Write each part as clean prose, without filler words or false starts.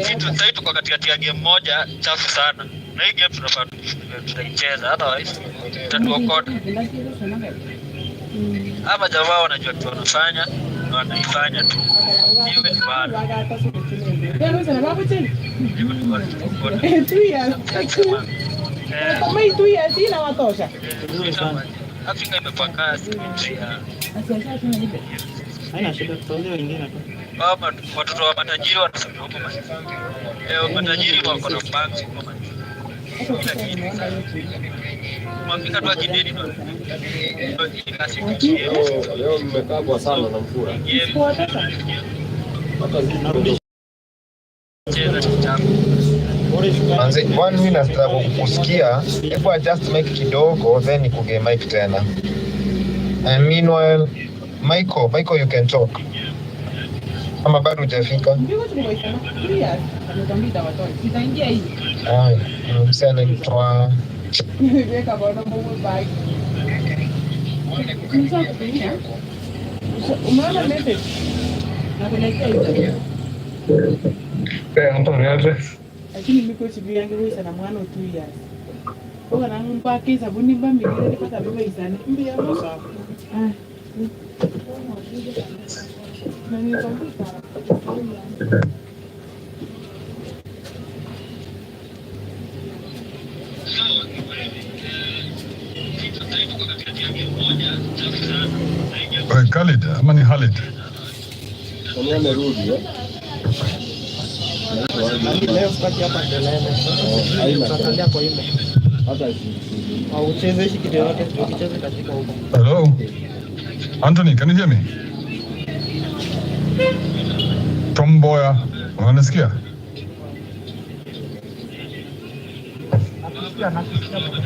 Sasa tuko katikati ya game moja chafu sana. Na hii game tunafaa tutaicheza, otherwise tutatuokota. Hapa jamaa wanajua kitu wanafanya na wanaifanya tu. Hiyo ni bad. Kama hii tu ya sina watosha. Afrika imepaka asilimia. Haina shida, tutaongea wengine tu. Baba, watoto wa matajiri wanasema huko matajiri wako na banks huko man. Mwafrika tu akideni ndo. Leo mmekaa kwa sana na mfura. Manze, one minute struggle kukusikia. If I just make kidogo, then nikuge mic tena. And meanwhile, Michael, you can talk. Ama bado hujafika? Msana nitoa. Umeona message? Nakuletea hiyo. Antonio. Lakini miko chibi yangu wewe sana mwana 2 years. Kwa na mpaka sabuni mba migire nipata baba isani. Mbia msa. Nani kompyuta? Khalid, ama ni Khalid? Kama amerudi Leo sipati hapa kelele. Tutaangalia kwa hilo. hata Au ucheze hiki kitu yote tukicheze katika huko. Hello? Anthony, can you hear me? Tomboya, unanisikia?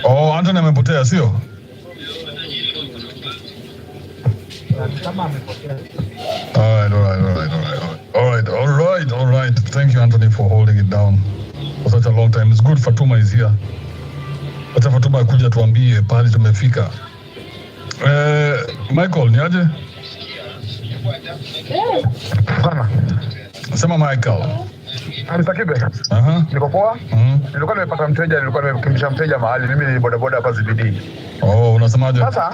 Oh, Anthony amepotea, sio? All right. Thank you, Anthony, for holding it down for such a long time. It's good Fatuma is here. Acha Fatuma kuja tuambie pale tumefika. Michael, ni aje? Sana. Sema Michael. Alisakibe. Niko poa? Nilikuwa nimepata mteja, nilikuwa nimekimbiza mteja mahali. Mimi ni bodaboda hapa ZBD. Oh, unasemaje? Sasa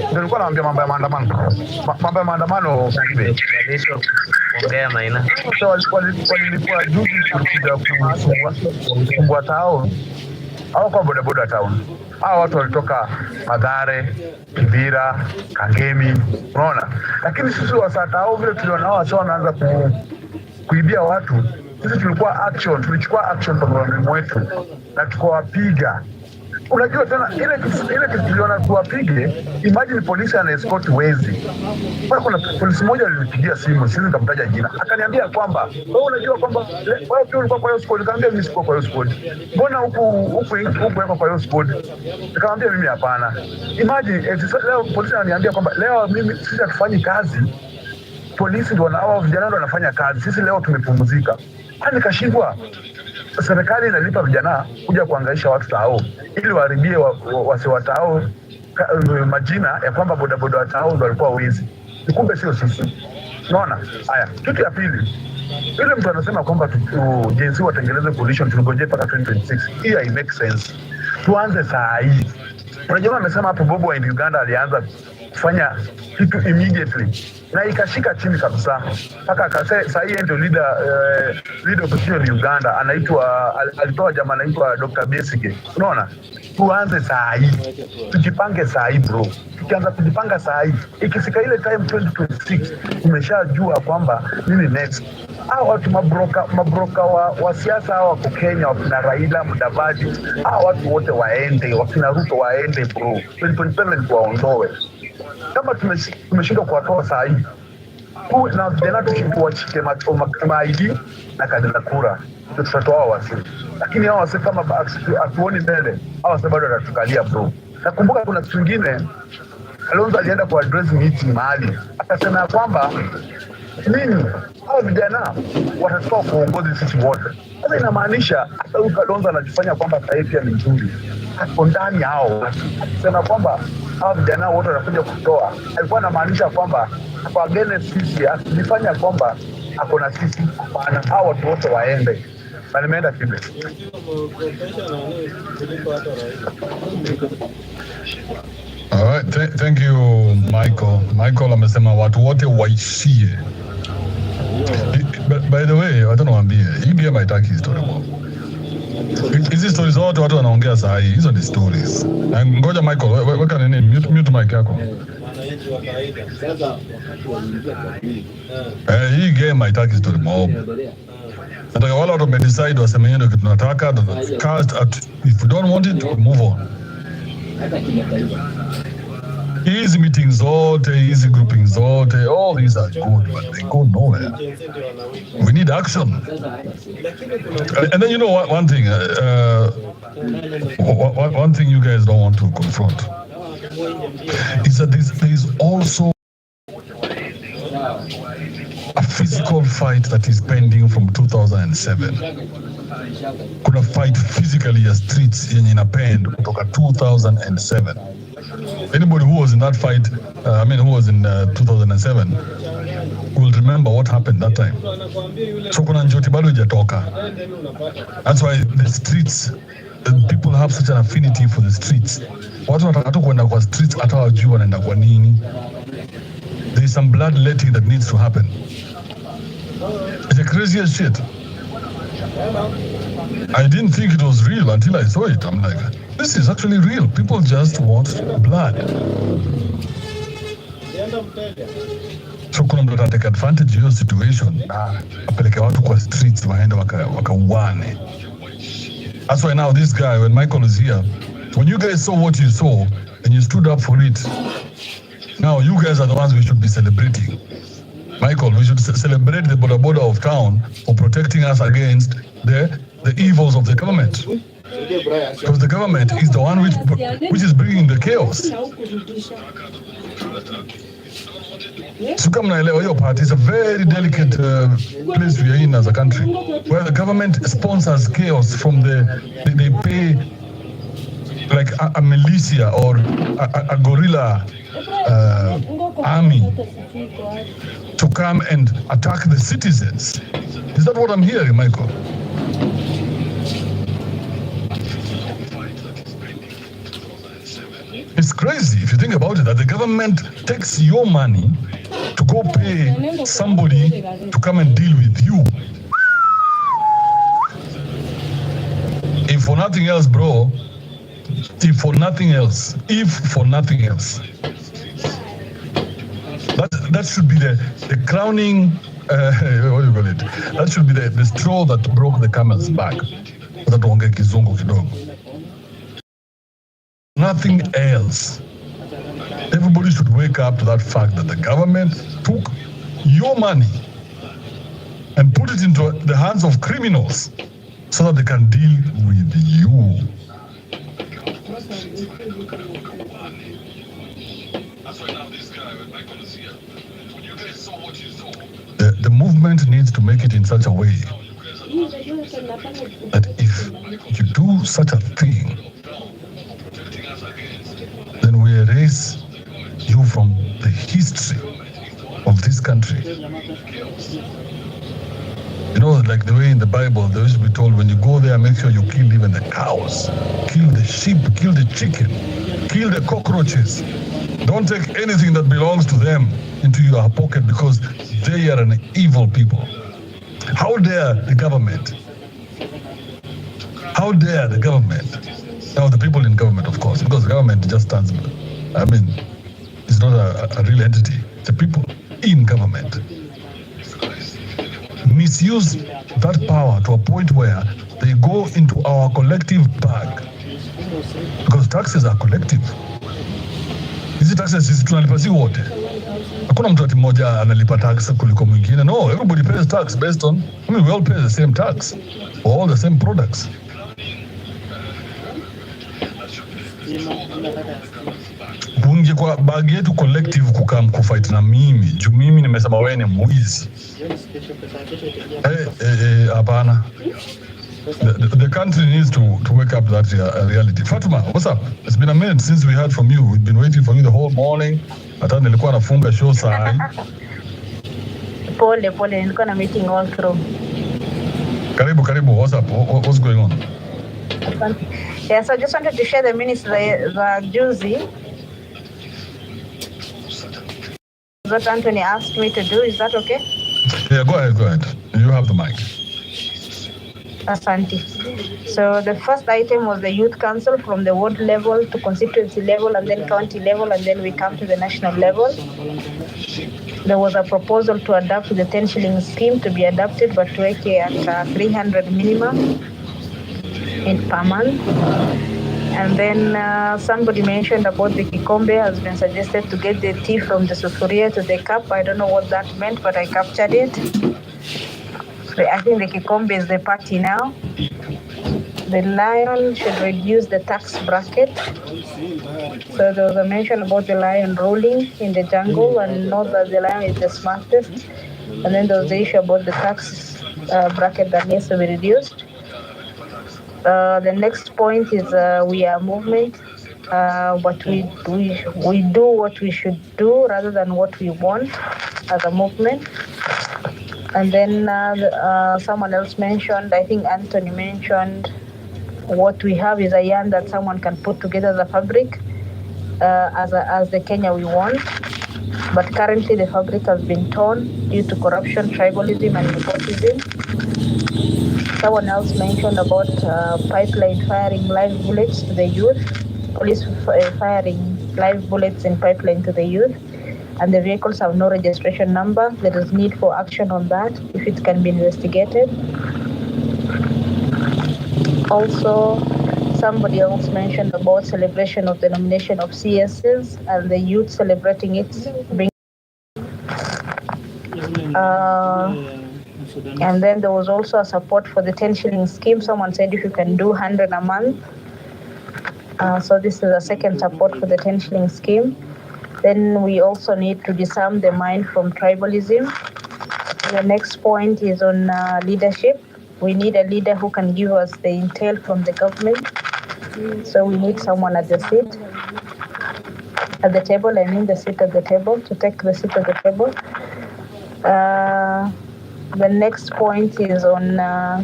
ndio nilikuwa naambia mambo ya maandamano. Mambo ya maandamano Sakibe. Ongea maina. So walikuwa juzi kuja kufungua town. Au kwa bodaboda town. Hao watu walitoka Mathare, Kibira, Kangemi, unaona? Lakini sisi wasata hao vile tuliona hao watu wanaanza kuibia watu. Sisi tulichukua action pamoja mwetu na tukawapiga. Unajua tena ile tuliona tuwapige, imagine polisi ana escort wezi. Kuna polisi mmoja alinipigia simu, sisi nikamtaja jina. Akaniambia kwamba wewe unajua kwamba wewe pia ulikuwa kwa hiyo squad. Nikamwambia mimi sikuwa kwa hiyo squad. Mbona huku yako kwa hiyo squad? Nikamwambia mimi hapana. Imagine leo polisi ananiambia kwamba leo mimi sisi hatufanyi kazi. Polisi ndio hao vijana ndio wanafanya kazi. Sisi leo tumepumzika. Nikashindwa. Serikali inalipa vijana kuja kuhangaisha watu tao ili waharibie wasiwatao majina ya kwamba bodaboda watao ndio walikuwa wezi. Kumbe sio sisi. Unaona? Haya, kitu ya pili. Ile mtu anasema kwamba jinsi watengeneze coalition tungoje mpaka 2026. Hii hai make sense. Tuanze saa hii. Unajua amesema hapo Bobo wa Uganda alianza kufanya kitu immediately na ikashika chini kabisa. Mpaka akasema saa hii ndio leader opposition Uganda anaitwa alitoa jamaa anaitwa Dr. Besige. Unaona? Tuanze saa hii. Tujipange saa hii bro. Tukianza kujipanga saa hii, ikifika ile time 2026 tumeshajua kwamba nini next. Hao watu mabroka wa siasa hao wako Kenya, wakina Raila, Mudavadi, hao watu wote waende, wakina Ruto waende bro. 2027 waondoe. Kama tumeshindwa kuwatoa saa hii, na vijana tuwachike ID na kadi za kura, tutatoa wasi. Lakini hao wasi kama atuoni mbele, hao wasi bado watatukalia bro. Nakumbuka kuna kitu kingine, Kalonzo alienda kwa address meeting mahali, akasema kwamba nini hao vijana watatoa kuongozi sisi wote. Sasa inamaanisha hata huyu Kalonzo anajifanya kwamba taifa ni nzuri. Hapo ndani hao akisema kwamba hao vijana wote wanakuja kutoa, alikuwa anamaanisha kwamba kwa gene sisi akifanya kwamba ako na sisi, hapana, hao watu wote waende. na nimeenda shule. All right, thank you Michael. Michael amesema watu wote waishie. By the way, watu nawaambie, hii game haitaki story mob. Hizi stories zote watu wanaongea saa hii, hizo ni stories. Ngoja Michael, weka nini mute mic yako. Hii game haitaki story mob. Nataka wale watu wamedecide waseme yeye ndio kitu tunataka, if you don't want it, move on. Easy meetings zote, easy groupings zote, all these are good, but they go nowhere. We need action. And then you know one thing, one thing you guys don't want to confront is that there is also a physical fight that is pending from 2007. Kuna fight physically ya streets yenye inapend kutoka 2007. Anybody who was in that fight, who was in 2007, will remember what happened that time. So kuna njoti bado hajatoka. That's why the streets, people have such an affinity for the streets. Watu wanataka tu kwenda kwa streets hata wajui wanaenda kwa nini. There is some bloodletting that needs to happen. It's the craziest shit. I didn't think it was real until I saw it. I'm like, this is actually real. People just want blood. So kuna mtu take advantage of your situation na apeleke watu kwa streets waende wakauane. That's why now this guy, when Michael is here, when you guys saw what you saw and you stood up for it, now you guys are the ones we should be celebrating. Michael, we should celebrate the border of town for protecting us against the evils of the government. Because the government is the one which is bringing the chaos. So come naelewa your part is a very delicate place we are in as a country, where the government sponsors chaos from they pay like a militia or a guerrilla army to come and attack the citizens. Is that what I'm hearing, Michael? It's crazy if you think about it, that the government takes your money to go pay somebody to come and deal with you. If for nothing else, bro, if for nothing else, that should be the crowning, what do you call it? That should be the straw that broke the camel's back. Nothing else. Everybody should wake up to that fact that the government took your money and put it into the hands of criminals so that they can deal with you. The movement needs to make it in such a way that if you do such a thing, then we erase you from the history of this country. You know, like the way in the Bible, they used to be told, when you go there, make sure you kill even the cows, kill the sheep, kill the chicken, kill the cockroaches. Don't take anything that belongs to them into your pocket, because they are an evil people. How dare the government? How dare the government? Now the people in government, of course, because the government just stands, it's not a real entity. It's the people in government. Misuse that power to a point where they go into our collective bag, because taxes are collective. Hizi taxes sisi tunalipa si wote. Hakuna mtu ati mmoja analipa tax kuliko mwingine. No, everybody pays tax based on, we all pay the same tax for all the same products. Bunge kwa bagi yetu collective kukam kufight na mimi. Juu mimi nimesema wewe ni mwizi. Hapana. The country needs to wake up to that reality. Fatuma, what's up? It's been a minute since we heard from you. We've been waiting for you the whole morning. Hata nilikuwa nafunga show saa hii. Pole, nilikuwa na meeting all through. Karibu, what's up? What's going on? Yes, I just wanted to share the minutes the juicy. What Anthony asked me to do, is that okay? Yeah, go ahead. You have the mic. Asante. So the first item was the youth council from the ward level to constituency level and then county level, and then we come to the national level. There was a proposal to adapt the 10 shilling scheme to be adapted, but to make it at 300 minimum in per month. And then somebody mentioned about the kikombe has been suggested to get the tea from the sufuria to the cup. I don't know what that meant, but I captured it. I think the kikombe is the party now. The lion should reduce the tax bracket. So there was a mention about the lion ruling in the jungle, and not that the lion is the smartest. And then there was the issue about the tax bracket that needs to be reduced. The next point is we are movement, but we do what we should do rather than what we want as a movement. And then someone else mentioned, I think Anthony mentioned, what we have is a yarn that someone can put together as a fabric as the Kenya we want. But currently the fabric has been torn due to corruption, tribalism, and nepotism. Someone else mentioned about pipeline firing live bullets to the youth, police firing live bullets in pipeline to the youth, and the vehicles have no registration number. There is need for action on that if it can be investigated. Also, somebody else mentioned about celebration of the nomination of CSs and the youth celebrating it. And then there was also a support for the 10 shilling scheme. Someone said if you can do 100 a month. So this is a second support for the 10 shilling scheme. Then we also need to disarm the mind from tribalism. The next point is on leadership. We need a leader who can give us the intel from the government. So we need someone at the seat, at the table, the seat at the table, to take the seat at the table. The next point is on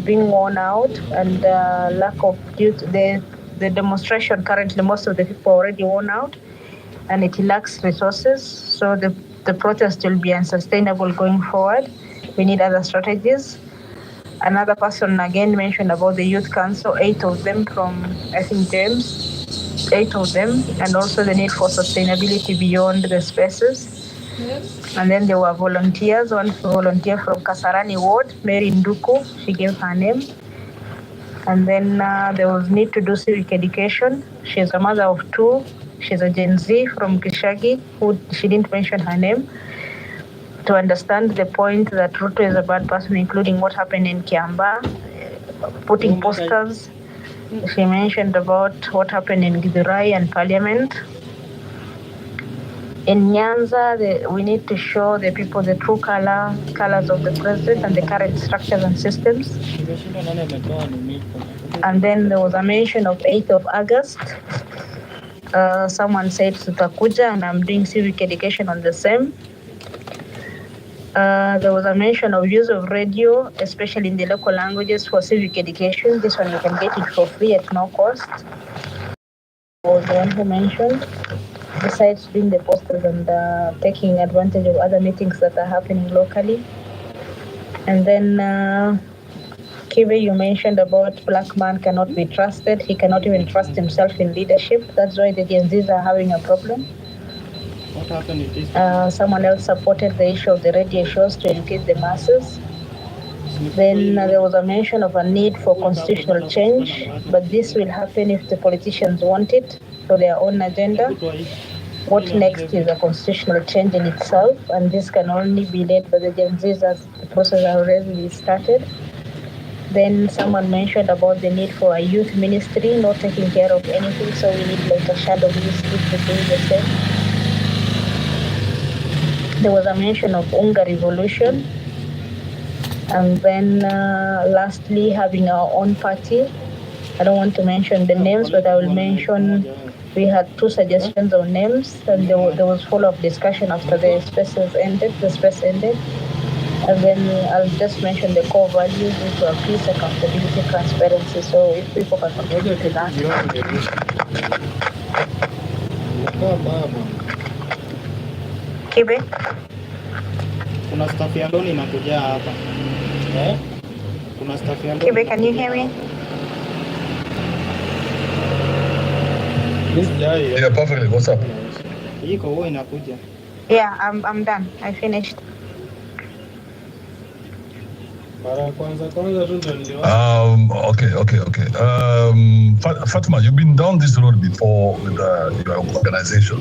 being worn out and lack of due to the demonstration. Currently, most of the people are already worn out, and it lacks resources. So the protest will be unsustainable going forward. We need other strategies. Another person again mentioned about the youth council, 8 of them from, I think, James, 8 of them, and also the need for sustainability beyond the spaces. Yes. And then there were volunteers, one volunteer from Kasarani Ward, Mary Nduku, she gave her name. And then there was need to do civic education. She's a mother of 2. She's a Gen Z from Kishagi, who she didn't mention her name. To understand the point that Ruto is a bad person, including what happened in Kiamba, putting posters. She mentioned about what happened in Githurai and Parliament. In Nyanza, we need to show the people the true colors of the president and the current structures and systems. And then there was a mention of 8th of August. Someone said Tutakuja, and I'm doing civic education on the same. There was a mention of use of radio, especially in the local languages, for civic education. This one you can get it for free at no cost. Was the one who mentioned, besides doing the posters and taking advantage of other meetings that are happening locally. And then Kibe, you mentioned about black man cannot be trusted. He cannot even trust himself in leadership. That's why the Gen Zs are having a problem. What happened with this? Someone else supported the issue of the radio shows to educate the masses. Then there was a mention of a need for constitutional change, but this will happen if the politicians want it for their own agenda. What next is a constitutional change in itself, and this can only be led by the Gen Zs as the process has already started. Then someone mentioned about the need for a youth ministry, not taking care of anything, so we need like a shadow ministry to do the same. There was a mention of Unga revolution. And then lastly, having our own party. I don't want to mention the names, but I will mention we had 2 suggestions of names, and there was follow-up discussion after the space ended. And then I'll just mention the core values, which are peace, accountability, transparency. So if people can contribute to that. Kibe? Kuna staff ya ndoni inakuja hapa. Kuna staff ya ndoni. Kibe, can you hear me? Yeah, perfectly. What's up? Iko huwa inakuja. Yeah, I'm done. I finished. Okay. Fatima, you've been down this road before with your organization.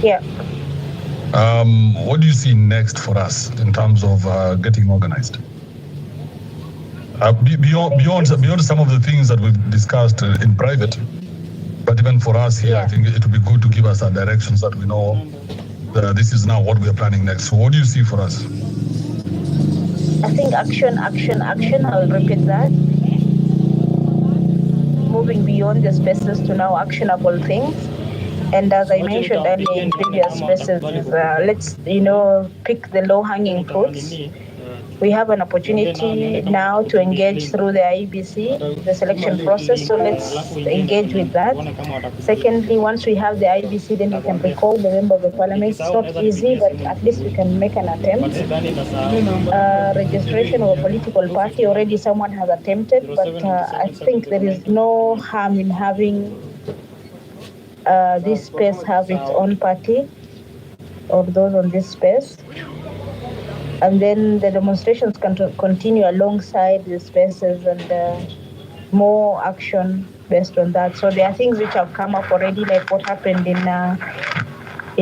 Yeah. What do you see next for us in terms of getting organized? Beyond some of the things that we've discussed in private, but even for us here, I think it would be good to give us our directions that we know this is now what we are planning next. So what do you see for us? I think action. I'll repeat that. Moving beyond the spaces to now actionable things. And as I mentioned earlier in previous spaces, let's, pick the low-hanging fruits. We have an opportunity now to engage through the IBC, the selection process, so let's engage with that. Secondly, once we have the IBC, then we can recall the member of the parliament. It's not easy, but at least we can make an attempt. Registration of a political party, already someone has attempted, but I think there is no harm in having this space have its own party or those on this space. And then the demonstrations can continue alongside the spaces and more action based on that. So there are things which have come up already, like what happened in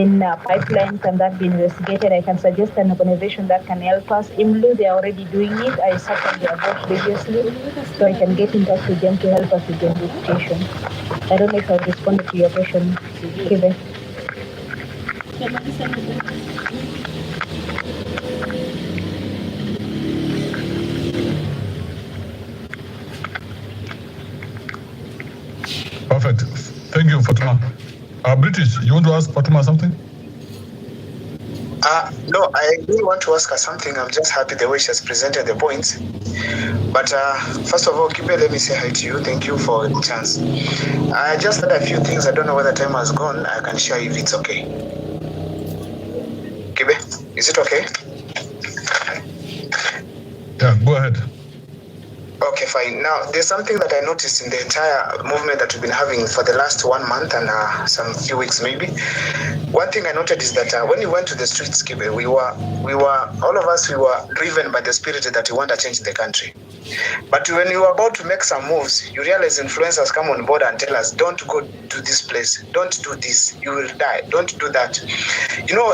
pipelines and that being investigated. I can suggest an organization that can help us. IMLU, they are already doing it. I supported their work previously, so I can get in touch with them to help us with the investigation. I don't know if I've responded to your question, Kibe. Perfect. Thank you, Fatima. British, you want to ask Fatima something? No, I really want to ask her something. I'm just happy the way she has presented the points. But first of all, Kibe, let me say hi to you. Thank you for the chance. I just had a few things. I don't know whether time has gone. I can share if it's okay. Kibe, is it okay? Yeah, go ahead. Okay, fine. Now, there's something that I noticed in the entire movement that we've been having for the last 1 month and some few weeks maybe. One thing I noted is that when we went to the streets, Kibe, we were all of us, we were driven by the spirit that we want to change the country. But when you were about to make some moves, you realize influencers come on board and tell us, don't go to this place, don't do this, you will die, don't do that.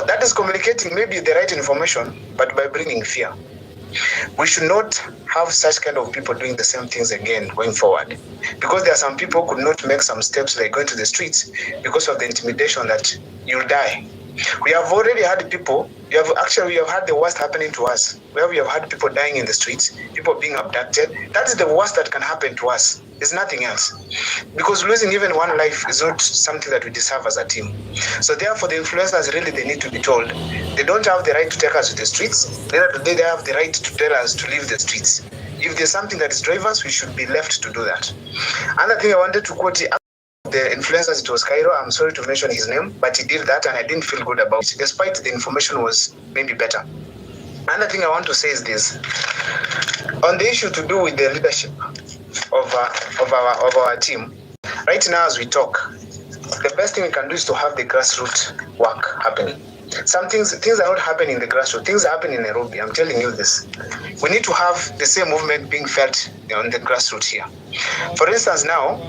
That is communicating maybe the right information, but by bringing fear. We should not have such kind of people doing the same things again going forward, because there are some people who could not make some steps like going to the streets because of the intimidation that you'll die. We have already had people, we have had the worst happening to us, where we have had people dying in the streets, people being abducted. That is the worst that can happen to us. There's nothing else. Because losing even one life is not something that we deserve as a team. So therefore, the influencers really, they need to be told. They don't have the right to take us to the streets. Neither do they have the right to tell us to leave the streets. If there's something that is driving us, we should be left to do that. Another thing I wanted to quote the influencers, it was Cairo. I'm sorry to mention his name, but he did that and I didn't feel good about it, despite the information was maybe better. Another thing I want to say is this. On the issue to do with the leadership of our team, right now as we talk, the best thing we can do is to have the grassroots work happening. Some things are not happening in the grassroots. Things happen in Nairobi. I'm telling you this. We need to have the same movement being felt on the grassroots here. For instance, now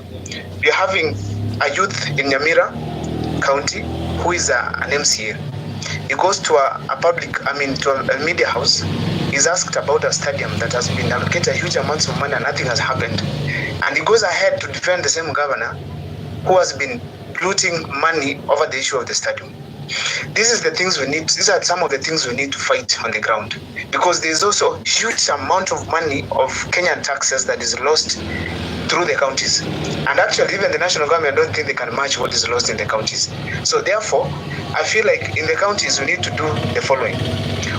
we are having a youth in Nyamira County who is an MCA. He goes to a media house. He's asked about a stadium that has been allocated huge amounts of money and nothing has happened. And he goes ahead to defend the same governor who has been looting money over the issue of the stadium. These are some of the things we need to fight on the ground, because there's also huge amount of money of Kenyan taxes that is lost through the counties. And actually, even the national government, I don't think they can match what is lost in the counties. So therefore, I feel like in the counties, we need to do the following.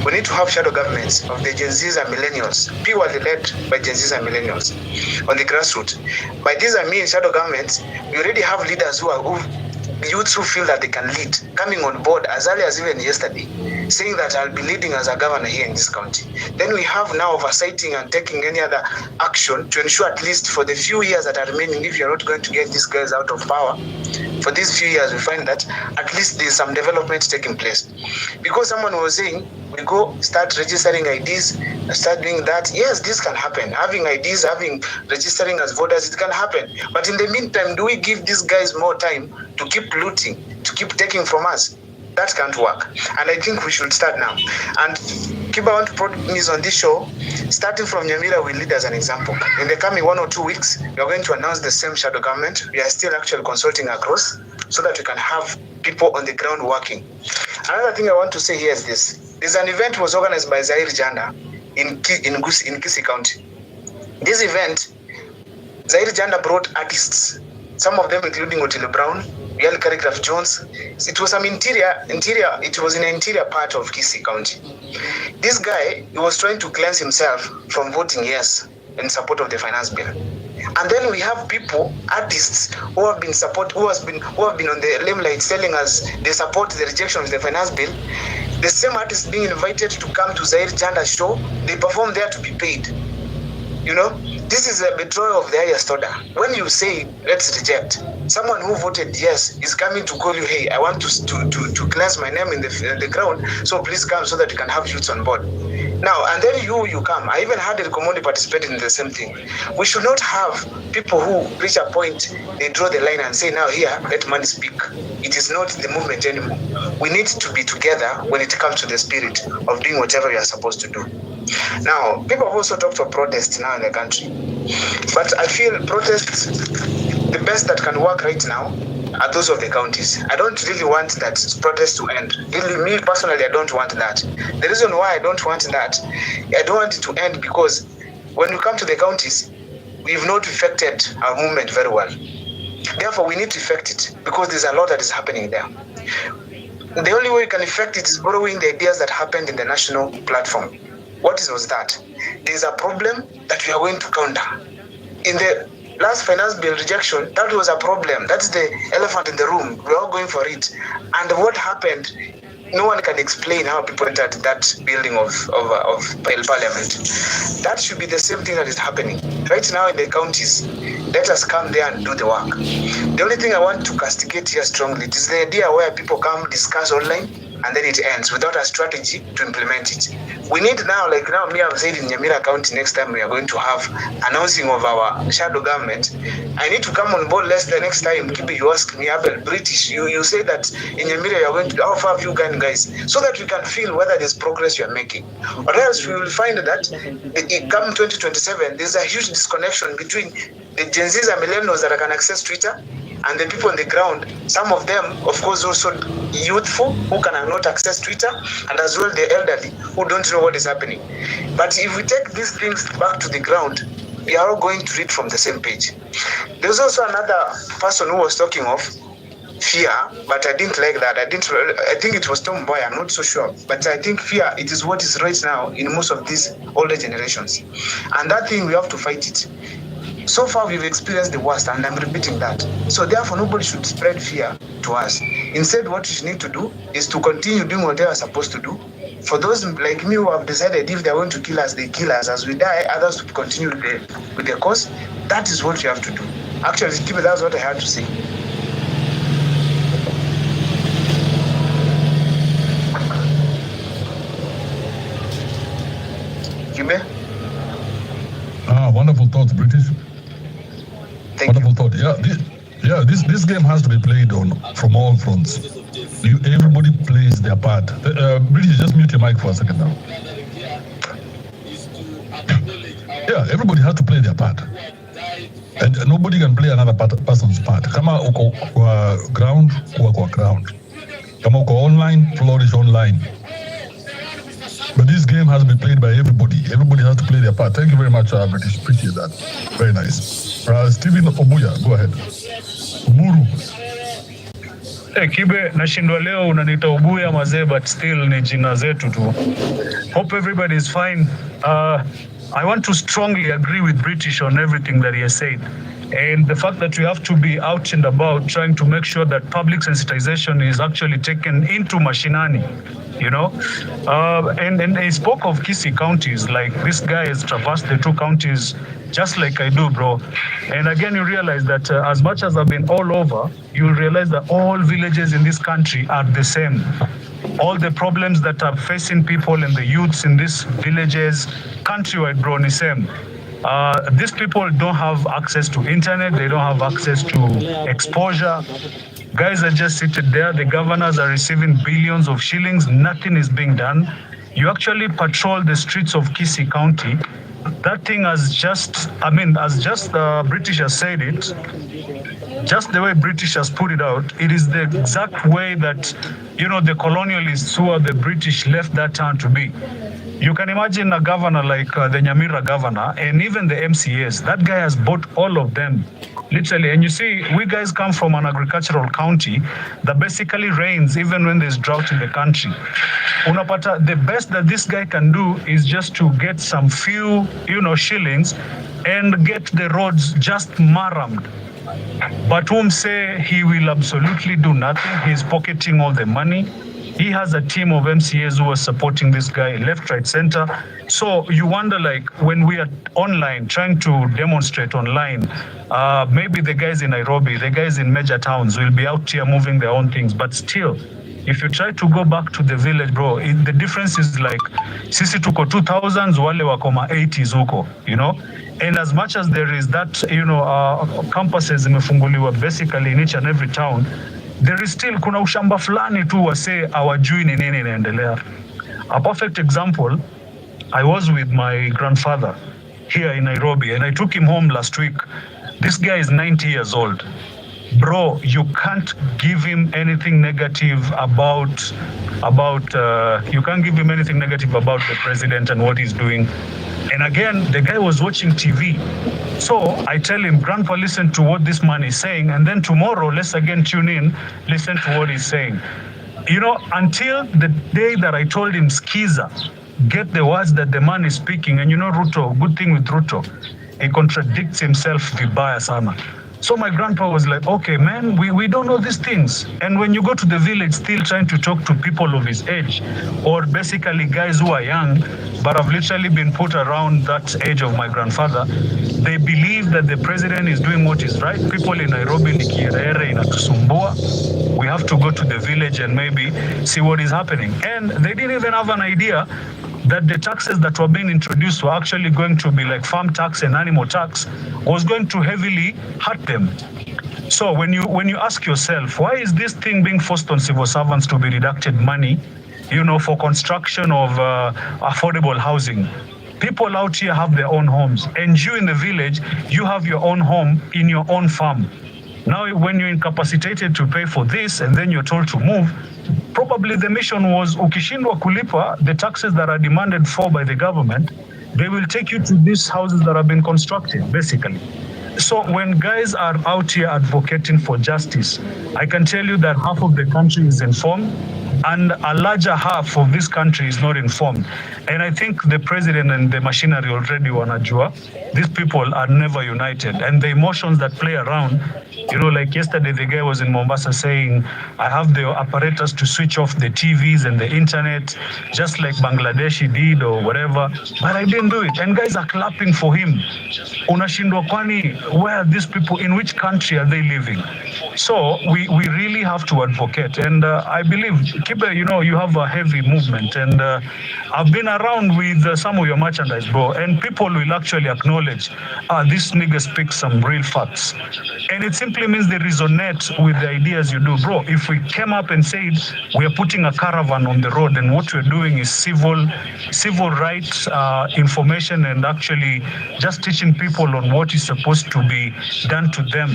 We need to have shadow governments of the Gen Zs and millennials, purely led by Gen Zs and millennials on the grassroots. By this I mean shadow governments. We already have leaders who youths who feel that they can lead, coming on board as early as even yesterday, saying that I'll be leading as a governor here in this county. Then we have now oversighting and taking any other action to ensure, at least for the few years that are remaining, if you're not going to get these guys out of power, for these few years we find that at least there's some development taking place. Because someone was saying, we go start registering IDs, start doing that. Yes, this can happen. Having IDs, registering as voters, it can happen. But in the meantime, do we give these guys more time to keep looting, to keep taking from us? That can't work. And I think we should start now. And Kiba, I want to promise on this show, starting from Nyamira, we'll lead as an example. In the coming 1 or 2 weeks, we are going to announce the same shadow government. We are still actually consulting across so that we can have people on the ground working. Another thing I want to say here is this. There's an event was organized by Zaire Janda in Kisii County. This event, Zaire Janda brought artists, some of them including Otile Brown, Real Calligraph Jones. It was it was in an interior part of Kisii County. This guy, he was trying to cleanse himself from voting yes in support of the finance bill. And then we have people, artists, who have been on the limelight telling us they support the rejection of the finance bill. The same artists being invited to come to Zaire Janda's show, they perform there to be paid. You know, this is a betrayal of the highest order. When you say, let's reject, someone who voted yes is coming to call you, hey, I want to cleanse my name in the ground, so please come so that you can have youths on board. Now, and then you come. I even had a Komoni participating in the same thing. We should not have people who reach a point, they draw the line and say, now here, let money speak. It is not the movement anymore. We need to be together when it comes to the spirit of doing whatever we are supposed to do. Now, people have also talked of protests now in the country. But I feel protests, the best that can work right now are those of the counties. I don't really want that protest to end. Really, me personally, I don't want that. The reason why I don't want that, I don't want it to end because when we come to the counties, we've not effected our movement very well. Therefore, we need to effect it because there's a lot that is happening there. The only way we can effect it is borrowing the ideas that happened in the national platform. What was that? There's a problem that we are going to counter. In the last finance bill rejection, that was a problem. That's the elephant in the room. We're all going for it. And what happened, no one can explain how people entered that building of parliament. That should be the same thing that is happening. Right now in the counties, let us come there and do the work. The only thing I want to castigate here strongly is the idea where people come discuss online and then it ends without a strategy to implement it. We need now, like now me I've said in Nyamira County, next time we are going to have announcing of our shadow government. I need to come on board less the next time. You ask me, Abel, British, you say that in Nyamira you are going to, how far have you gone, guys? So that we can feel whether there's progress you are making. Or else we will find that come 2027, there's a huge disconnection between the Gen Zs and millennials that can access Twitter and the people on the ground, some of them, of course, also youthful, who cannot access Twitter, and as well the elderly, who don't know what is happening. But if we take these things back to the ground, we are all going to read from the same page. There's also another person who was talking of fear, but I didn't like that. I think it was Tom Boy, I'm not so sure. But I think fear, it is what is right now in most of these older generations. And that thing, we have to fight it. So far, we've experienced the worst, and I'm repeating that. So therefore, nobody should spread fear to us. Instead, what we need to do is to continue doing what they are supposed to do. For those like me who have decided if they're going to kill us, they kill us. As we die, others will continue with their cause. That is what you have to do. Actually, that's what I had to say. Kibe? Wonderful thoughts, British. Wonderful thought. Yeah, this game has to be played from all fronts. Everybody plays their part. British, just mute your mic for a second now. Yeah, everybody has to play their part. And nobody can play another person's part. Kama uko kwa ground, kuwa kwa ground. Kama uko online, flourish online. But this game has to be played by everybody. Everybody has to play their part. Thank you very much, British. Appreciate that. Very nice. Stephen Obuya, go ahead. Muru. Kibe, nashindwa leo unaniita Ubuya mazee, but still ni jina zetu tu. Hope everybody is fine. I want to strongly agree with British on everything that he has said. And the fact that we have to be out and about trying to make sure that public sensitization is actually taken into mashinani, you know. And he spoke of Kisii counties, like this guy has traversed the two counties just like I do, bro. And again, you realize that as much as I've been all over, you realize that all villages in this country are the same. All the problems that are facing people and the youths in these villages, countrywide, bro, is same. These people don't have access to internet, they don't have access to exposure. Guys are just seated there, the governors are receiving billions of shillings, nothing is being done. You actually patrol the streets of Kisii County. That thing has just, British has said it, just the way British has put it out, it is the exact way that, you know, the colonialists who are the British left that town to be. You can imagine a governor like the Nyamira governor and even the MCAs. That guy has bought all of them, literally. And you see, we guys come from an agricultural county that basically rains even when there's drought in the country. Unapata, the best that this guy can do is just to get some few, you know, shillings and get the roads just marammed. But whom say he will absolutely do nothing. He's pocketing all the money. He has a team of MCAs who are supporting this guy left, right, center. So you wonder, like, when we are online, trying to demonstrate online, maybe the guys in Nairobi, the guys in major towns will be out here moving their own things. But still, if you try to go back to the village, bro, the difference is like, sisi tuko 2000s, wale wako ma 80s huko, you know? And as much as there is that, you know, campuses imefunguliwa basically in each and every town, there is still kuna ushamba fulani tu wase hawajui ni nini inaendelea. A perfect example, I was with my grandfather here in Nairobi and I took him home last week. This guy is 90 years old. Bro, you can't give him anything negative about the president and what he's doing. And again, the guy was watching TV. So I tell him, Grandpa, listen to what this man is saying. And then tomorrow, let's again tune in, listen to what he's saying. You know, until the day that I told him, Skiza, get the words that the man is speaking. And you know, Ruto, good thing with Ruto, he contradicts himself vibaya sana. So my grandpa was like, okay, man, we don't know these things. And when you go to the village still trying to talk to people of his age, or basically guys who are young, but have literally been put around that age of my grandfather, they believe that the president is doing what is right. People in Nairobi, Nikierere, inatusumbua. We have to go to the village and maybe see what is happening. And they didn't even have an idea that the taxes that were being introduced were actually going to be like farm tax and animal tax, was going to heavily hurt them. So when you ask yourself, why is this thing being forced on civil servants to be deducted money, you know, for construction of affordable housing? People out here have their own homes, and you in the village, you have your own home in your own farm. Now, when you're incapacitated to pay for this and then you're told to move, probably the mission was, ukishindwa kulipa the taxes that are demanded for by the government, they will take you to these houses that have been constructed, basically. So when guys are out here advocating for justice, I can tell you that half of the country is informed and a larger half of this country is not informed. And I think the president and the machinery already wanajua. These people are never united. And the emotions that play around, you know, like yesterday the guy was in Mombasa saying, I have the apparatus to switch off the TVs and the internet, just like Bangladeshi did or whatever, but I didn't do it. And guys are clapping for him. Unashindwa kwani, where are these people, in which country are they living? So we really have to advocate. And I believe, Kibe, you know, you have a heavy movement. And I've been around with some of your merchandise, bro, and people will actually acknowledge, this nigga speaks some real facts. And it simply means they resonate with the ideas you do. Bro, if we came up and said, we are putting a caravan on the road and what we're doing is civil rights information and actually just teaching people on what is supposed to be done to them.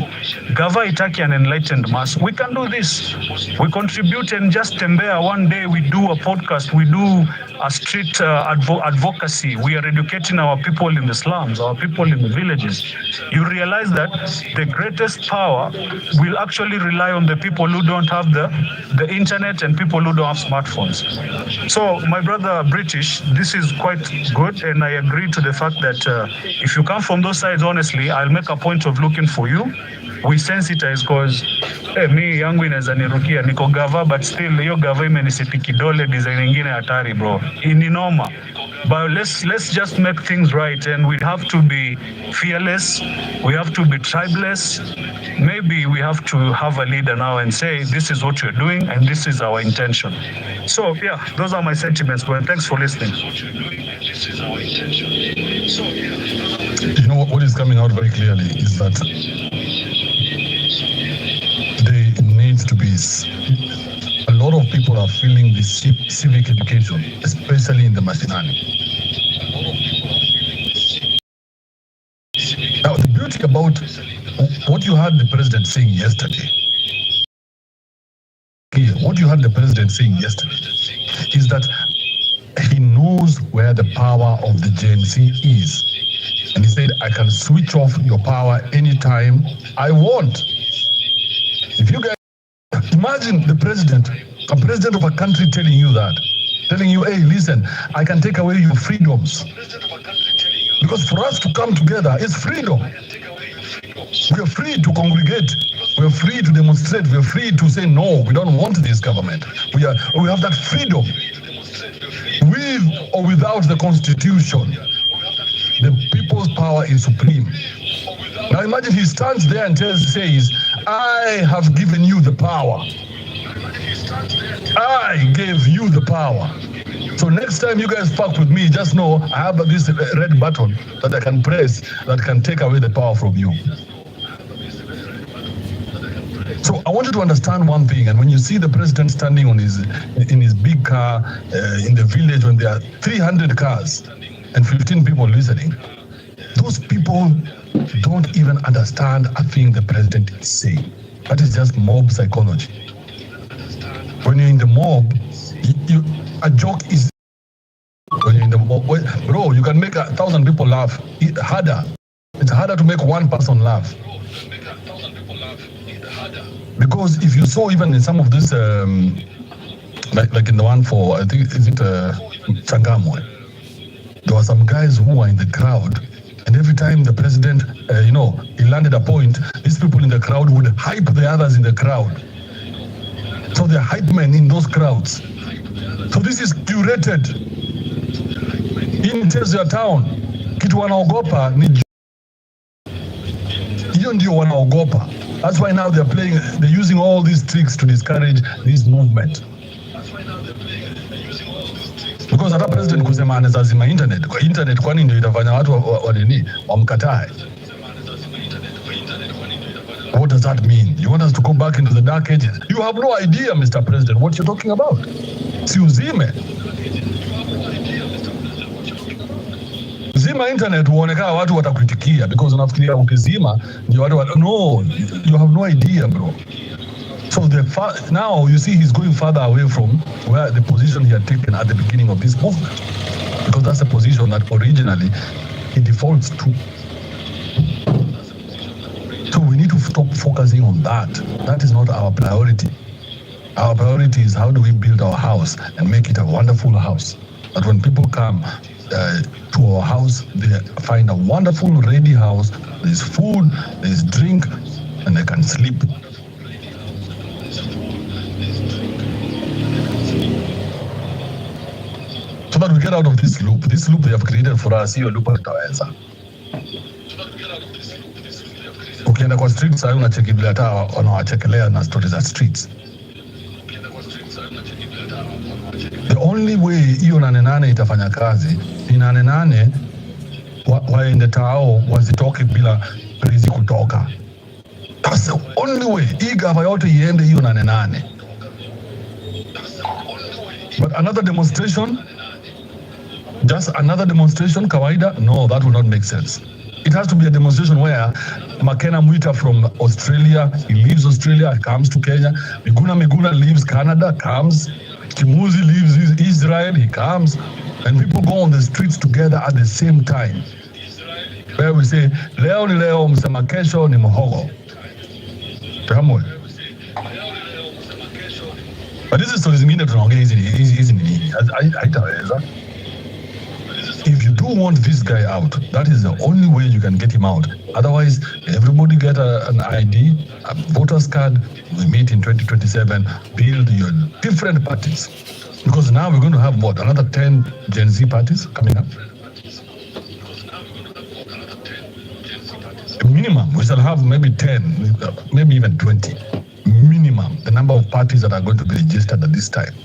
Gava itaki an enlightened mass. We can do this. We contribute and just tembea one day, we do a podcast, we do a street advocacy. We are educating our people in the slums, our people in the villages. You realize that the greatest power will actually rely on the people who don't have the internet and people who don't have smartphones. So, my brother British, this is quite good, and I agree to the fact that if you come from those sides, honestly, I'll make a point of looking for you. We sensitize because mi yangu inaweza nirukia niko gava, but still hiyo gava imeniseti kidole design nyingine hatari bro, ni noma. But let's just make things right, and we have to be fearless, we have to be tribeless. Maybe we have to have a leader now and say this is what we're doing and this is our intention. So yeah, those are my sentiments, bro, and thanks for listening. You know what is coming out very clearly is that there needs to be a lot of people are feeling this civic education, especially in the mashinani. Now, the beauty about what you had the president saying yesterday, is that he knows where the power of the Gen Z is. And he said, I can switch off your power anytime I want. If you guys imagine a president of a country telling you that, telling you, hey, listen, I can take away your freedoms. Because for us to come together is freedom. We are free to congregate. We are free to demonstrate. We are free to say, no, we don't want this government. We have that freedom. With or without the constitution, the people's power is supreme. Now imagine he stands there and says, I have given you the power. I gave you the power. So next time you guys fuck with me, just know I have this red button that I can press that can take away the power from you. So I want you to understand one thing, and when you see the president standing in his big car in the village when there are 300 cars and 15 people listening, those people don't even understand a thing the president is saying. That is just mob psychology. When you're in the mob, a joke is when you're in the mob, bro, you can make 1,000 people laugh. It's harder to make one person laugh. Because if you saw even in some of this, like in the one for, I think, is it Changamwe? There were some guys who were in the crowd, and every time the president, he landed a point, these people in the crowd would hype the others in the crowd. So they're hype men in those crowds. So this is curated. In Tesla town, kitu wanaogopa ni hiyo ndio wanaogopa. That's why now they're using all these tricks to discourage this movement. Because hata president kusema anazazima internet. Kwa internet kwani ndio itafanya watu wamkatae. What does that mean? You want us to go back into the dark ages? You have no idea, Mr. President, what you're talking about. Si uzime. Zima internet uonekana watu watakuitikia because unafikiria ukizima ndio watu no, you have no idea, bro. So now you see he's going further away from where the position he had taken at the beginning of this movement, because that's a position that originally he defaults to. So we need to stop focusing on that. That is not our priority. Our priority is how do we build our house and make it a wonderful house. That when people come to our house, they find a wonderful, ready house. There's food, there's drink, and they can sleep. So that we get out of this loop. This loop they have created for us, hiyo loop tutaweza. Ukienda kwa streets sasa unacheki vile hata wanawachekelea na stories za streets. The only way hiyo Nanenane itafanya kazi ni Nanenane waende tao wazitoke bila prizi kutoka. That's the only way. Hii gava yote iende hiyo Nanenane. But another demonstration, just another demonstration kawaida, no, that will not make sense. It has to be a demonstration where Makena Mwita from Australia, he leaves Australia, comes to Kenya. Miguna leaves Canada, comes. Kimuzi leaves Israel, he comes, and people go on the streets together at the same time. Where we say, leo ni leo, msema kesho ni muhogo. Tamwe. But this is stories zingine tunaongea hizi nini? Haitaweza. If you do want this guy out, that is the only way you can get him out. Otherwise, everybody get an ID, a voter's card. We meet in 2027, build your different parties. Because now we're going to have what, another 10 Gen Z parties coming up? Minimum, we shall have maybe 10, maybe even 20. Minimum, the number of parties that are going to be registered at this time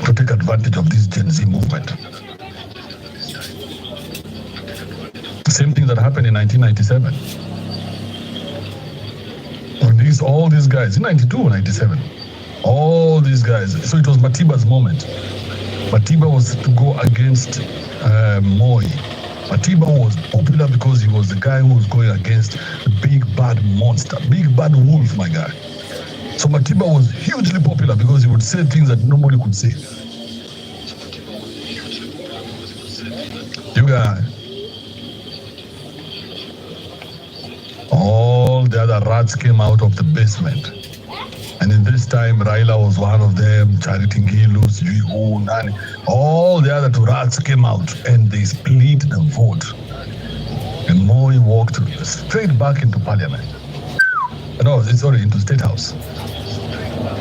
to take advantage of this Gen Z movement. Same thing that happened in 1997. When all these guys, in 92, 97, all these guys, so it was Matiba's moment. Matiba was to go against Moi. Matiba was popular because he was the guy who was going against the big bad monster, big bad wolf, my guy. So Matiba was hugely popular because he would say things that nobody could say. You guys, all the other rats came out of the basement. And in this time, Raila was one of them, Charity Ngilus, Juhu, Nani. All the other two rats came out and they split the vote. And Moi walked straight back into parliament. No, sorry, into State House.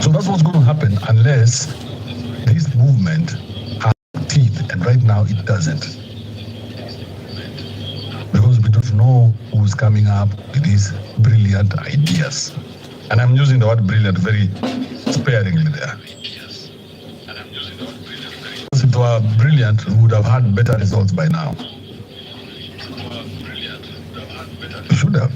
So that's what's going to happen unless this movement has teeth. And right now it doesn't. Because we don't know who's coming up with these brilliant ideas. And I'm using the word brilliant very sparingly there. If it were brilliant, we would have had better results by now. We should have.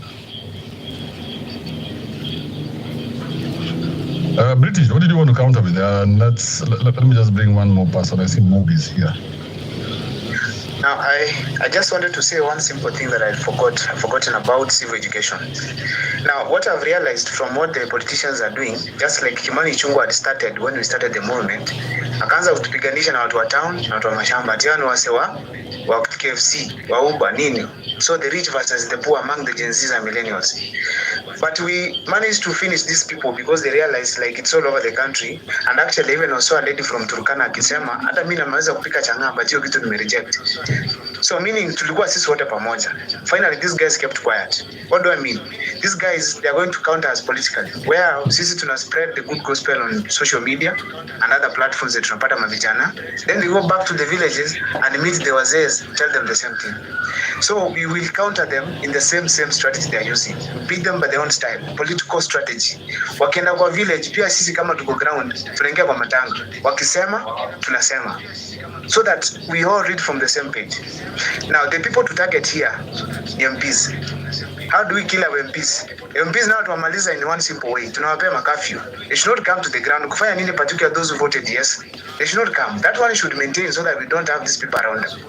British, what did you want to counter with? Let me just bring one more person. I see movies here. Now, I just wanted to say one simple thing that I've forgotten about civic education. Now, what I've realized from what the politicians are doing, just like Kimani Ichung'wah had started when we started the movement, akaanza kutupiganisha na watu wa town, na watu wa mashamba, tiano wase wa KFC, wa Uber, nini. So the rich versus the poor among the Gen Zs and millennials. But we managed to finish these people because they realized like it's all over the country. And actually even also a lady from Turkana akisema, hata mimi naweza kupika chang'aa, but hiyo kitu nimereject. So meaning tulikuwa sisi wote pamoja. Finally these guys kept quiet. What do I mean? These guys, they are going to counter us politically. Where sisi tuna spread the good gospel on social media and other platforms that tunapata mavijana. Then we go back to the villages and meet the wazes, tell them the same thing. So we will counter them in the same strategy they are using. Beat them by their own style, political strategy. Wakienda kwa village, pia sisi kama tuko ground, tunaingia kwa matanga. Wakisema, tunasema. So that we all read from the same page. Now, the people to target here, the MPs. How do we kill our MPs? MPs now tuwamaliza in one simple way. Tunawapea makafyu. They should not come to the ground. Kufanya nini particular those who voted yes? They should not come. That one should maintain so that we don't have these people around them.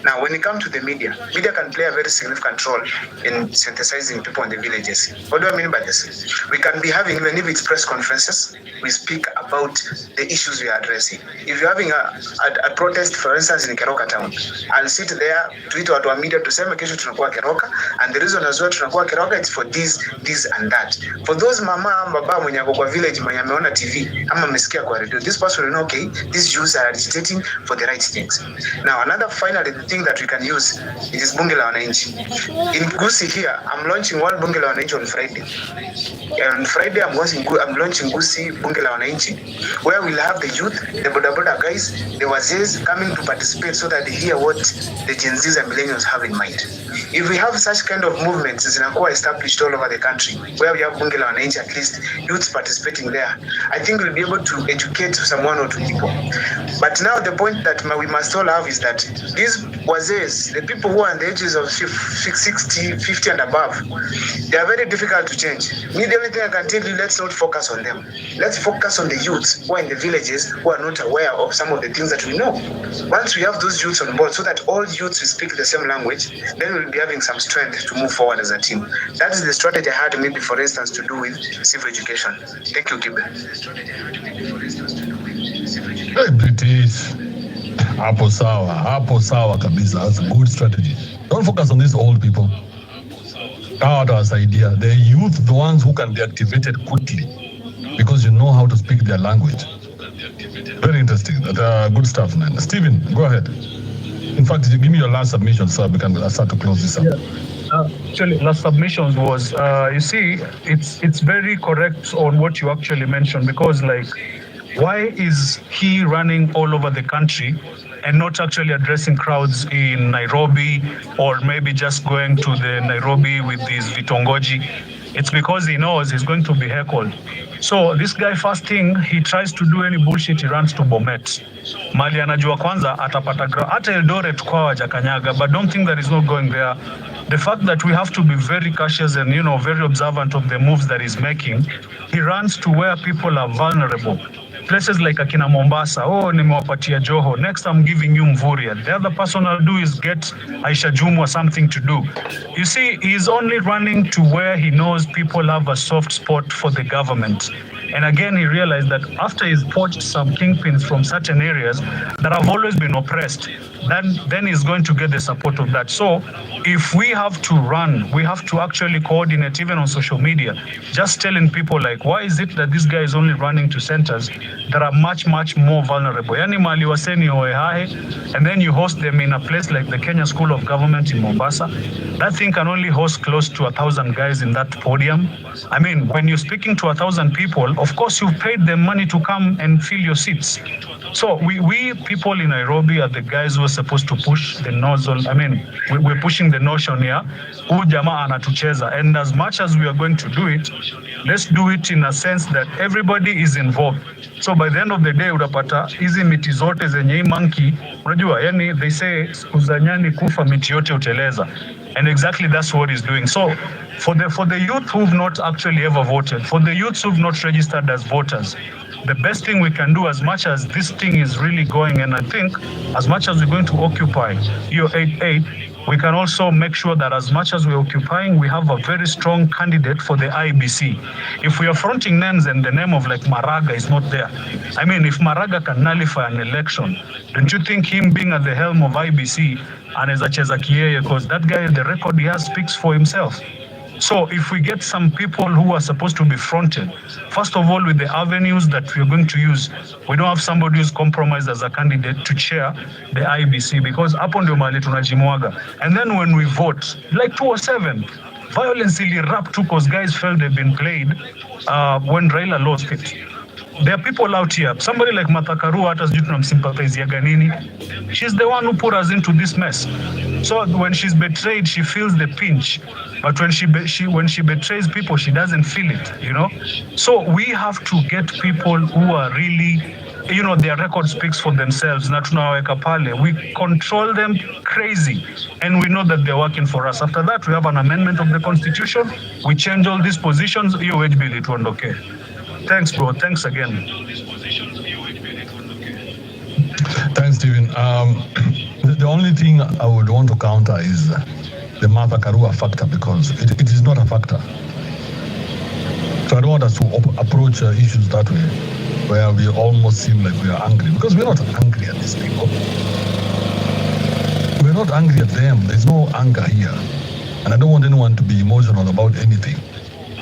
Now, when it comes to the media can play a very significant role in synthesizing people in the villages. What do I mean by this? We can be having, even if it's press conferences, we speak about the issues we are addressing. If you're having a protest, for instance, in Keroka town, I'll sit there, tweet watu wa media, tuseme kesho tunakuwa Keroka, and the reason as well tunakuwa Keroka, it's for this and that. For those mama, baba, mwenye ako kwa village, mwenye ameona TV, ama amesikia kwa radio, this person will know, okay, these Jews are agitating for the right things. Now, another finally, the thing that we can use, it is Bunge la Wananchi. In Gusii here, I'm launching one Bunge la Wananchi on Friday. On Friday, I'm launching Gusii Bunge la Wananchi, where we'll have the youth, the boda guys, the wazes coming to participate so that they hear what the Gen Zs and millennials have in mind. If we have such kind of movements, zinakuwa established all over the country, where we have Bunge la Wananchi, at least youths participating there, I think we'll be able to educate some one or two people. But now the point that we must all have is that these wazes, the people who are in the ages of 60, 50 and above, they are very difficult to change. The only thing I can tell you, let's not focus on them. Let's focus on the youths who are in the villages who are not aware of some of the things that we know. Once we have those youths on board so that all youths will speak the same language, then we'll be having some strength to move forward as a team. That is the strategy I had maybe, for instance, to do with civic education. Thank you, Kibe. Hey, British. Hapo sawa kabisa. That's a good strategy. Don't focus on these old people. That's idea. The youth, the ones who can be activated quickly because you know how to speak their language. Very interesting. Good stuff, man. Stephen, go ahead. In fact, give me your last submission, so we can start to close this up. Actually, last submissions was, you see, it's very correct on what you actually mentioned, because like, why is he running all over the country and not actually addressing crowds in Nairobi, or maybe just going to the Nairobi with these vitongoji? It's because he knows he's going to be heckled. So this guy, first thing, he tries to do any bullshit, he runs to Bomet. Mali anajua kwanza atapata hata Eldoret kwa wajakanyaga, but don't think that he's not going there. The fact that we have to be very cautious and, you know, very observant of the moves that he's making, he runs to where people are vulnerable. Places like Akina Mombasa, nimewapatia Joho, next I'm giving you Mvuria. The other person I'll do is get Aisha Jumwa something to do. You see, he's only running to where he knows people have a soft spot for the government. And again, he realized that after he's poached some kingpins from certain areas that have always been oppressed, then he's going to get the support of that. So if we have to run, we have to actually coordinate even on social media, just telling people like, why is it that this guy is only running to centers that are much, much more vulnerable? Yani mali waseni oehae, and then you host them in a place like the Kenya School of Government in Mombasa. That thing can only host close to 1,000 guys in that podium. I mean, when you're speaking to 1,000 people, of course you've paid them money to come and fill your seats. So we people in Nairobi are the guys who are supposed to push the nozzle. I mean, we're pushing the notion here. Huyu jamaa anatucheza, and as much as we are going to do it, let's do it in a sense that everybody is involved. So by the end of the day, utapata hizi miti zote zenye monkey, unajua, yani they say uzanyani kufa miti yote uteleza. And exactly that's what he's doing. So for the youth who've not actually ever voted, for the youths who've not registered as voters, the best thing we can do, as much as this thing is really going, and I think as much as we're going to occupy your 8-8, we can also make sure that as much as we're occupying, we have a very strong candidate for the IBC. If we are fronting names and the name of like Maraga is not there, I mean, if Maraga can nullify an election, don't you think him being at the helm of IBC and as a Chezakiye, because that guy, the record he has speaks for himself. So if we get some people who are supposed to be fronted, first of all, with the avenues that we're going to use, we don't have somebody who's compromised as a candidate to chair the IBC, because hapo ndio mahali tunajimwaga. And then when we vote, like 207, violence really erupted because guys felt they've been played when Raila lost it. There are people out here, somebody like Martha Karua, hata sijui tunamsympathize ganini. She's the one who put us into this mess. So when she's betrayed, she feels the pinch. But when she betrays people, she doesn't feel it, you know? So we have to get people who are really, you know, their record speaks for themselves. Na tunawaweka pale. We control them crazy, and we know that they're working for us. After that, we have an amendment of the constitution. We change all these positions. Hiyo wage bill ituondoke. Thanks, bro. Thanks again. Thanks, Stephen. The only thing I would want to counter is the Martha Karua factor, because it is not a factor. So I don't want us to approach issues that way, where we almost seem like we are angry, because we're not angry at these people. We're not angry at them. There's no anger here. And I don't want anyone to be emotional about anything,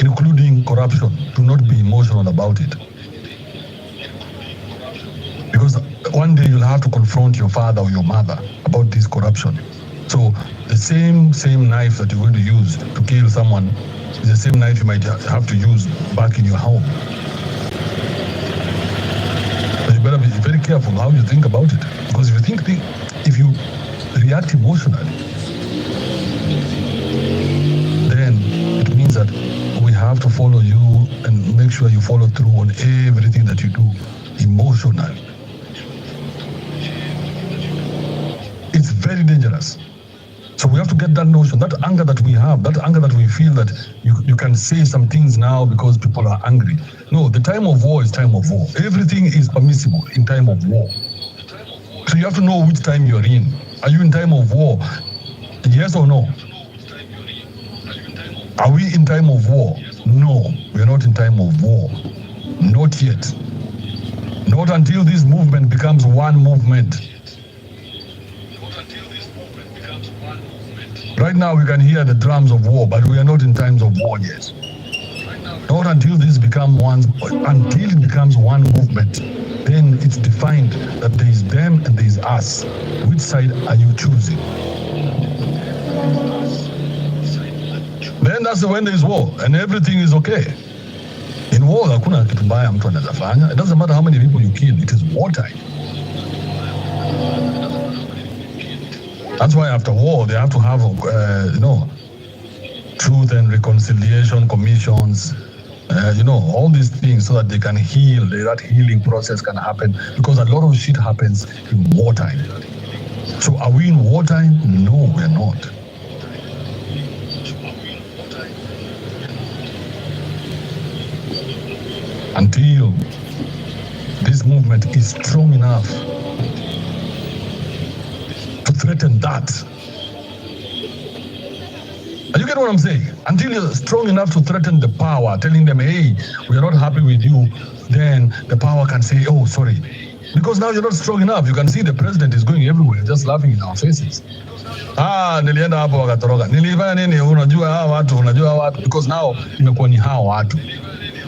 including corruption. Do not be emotional about it. Because one day you'll have to confront your father or your mother about this corruption. So the same knife that you're going to use to kill someone is the same knife you might have to use back in your home. But you better be very careful how you think about it. Because if you react emotionally, then it means that we have to follow you and make sure you follow through on everything that you do emotionally. It's very dangerous. So we have to get that notion, that anger that we have, that anger that we feel that you can say some things now because people are angry. No, the time of war is time of war. Everything is permissible in time of war. So you have to know which time you're in. Are you in time of war? Yes or no? Are we in time of war? No, we are not in time of war. Not yet. Not until this movement becomes one movement. Right now we can hear the drums of war, but we are not in times of war yet. Not until this becomes until it becomes one movement, then it's defined that there is them and there is us. Which side are you choosing? Then that's when there is war and everything is okay. In war, hakuna kitu mbaya mtu anaweza fanya. It doesn't matter how many people you kill, it is wartime. That's why after war, they have to have, truth and reconciliation commissions, all these things so that they can heal, that healing process can happen, because a lot of shit happens in wartime. So are we in wartime? No, we're not. Until this movement is strong enough to threaten that. You get what I'm saying? Until you're strong enough to threaten the power, telling them, hey, we are not happy with you, then the power can say, oh, sorry. Because now you're not strong enough. You can see the president is going everywhere, just laughing in our faces. Nilienda hapo wakatoroka. Nilifanya nini? Unajua hawa watu. Because now imekuwa ni hawa watu.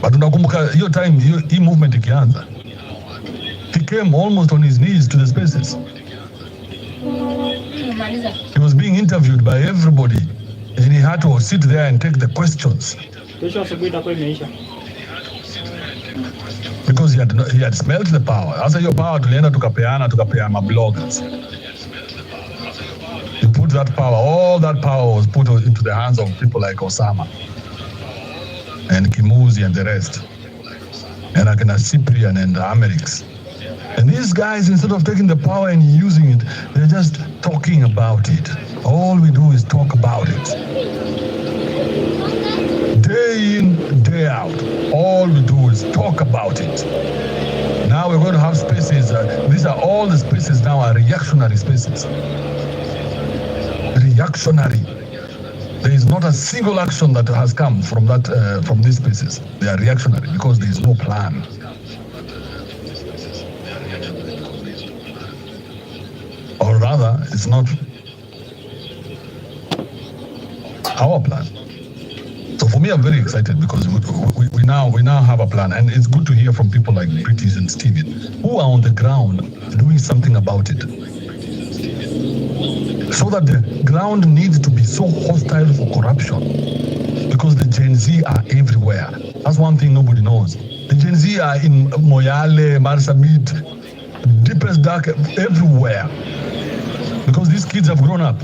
But unakumbuka hiyo time, hii movement ikianza, he came almost on his knees to the spaces. He was being interviewed by everybody, and he had to sit there and take the questions. Because he had smelt the power. Asa hiyo power tulienda tukapea bloggers. You put that power, all that power was put into the hands of people like Osama and Kimuzi and the rest, and Akina Cyprian and the Americs. And these guys, instead of taking the power and using it, they're just talking about it. All we do is talk about it. Day in, day out, all we do is talk about it. Now we're going to have spaces, these are all the spaces now are reactionary spaces. Reactionary. There is not a single action that has come from from these spaces. They are reactionary because there is no plan. Or rather, it's not our plan. So for me, I'm very excited because we now have a plan, and it's good to hear from people like British and Steven, who are on the ground doing something about it. So that the ground needs to be so hostile for corruption, because the Gen Z are everywhere. That's one thing nobody knows. The Gen Z are in Moyale, Marsabit, deepest dark, everywhere, because these kids have grown up.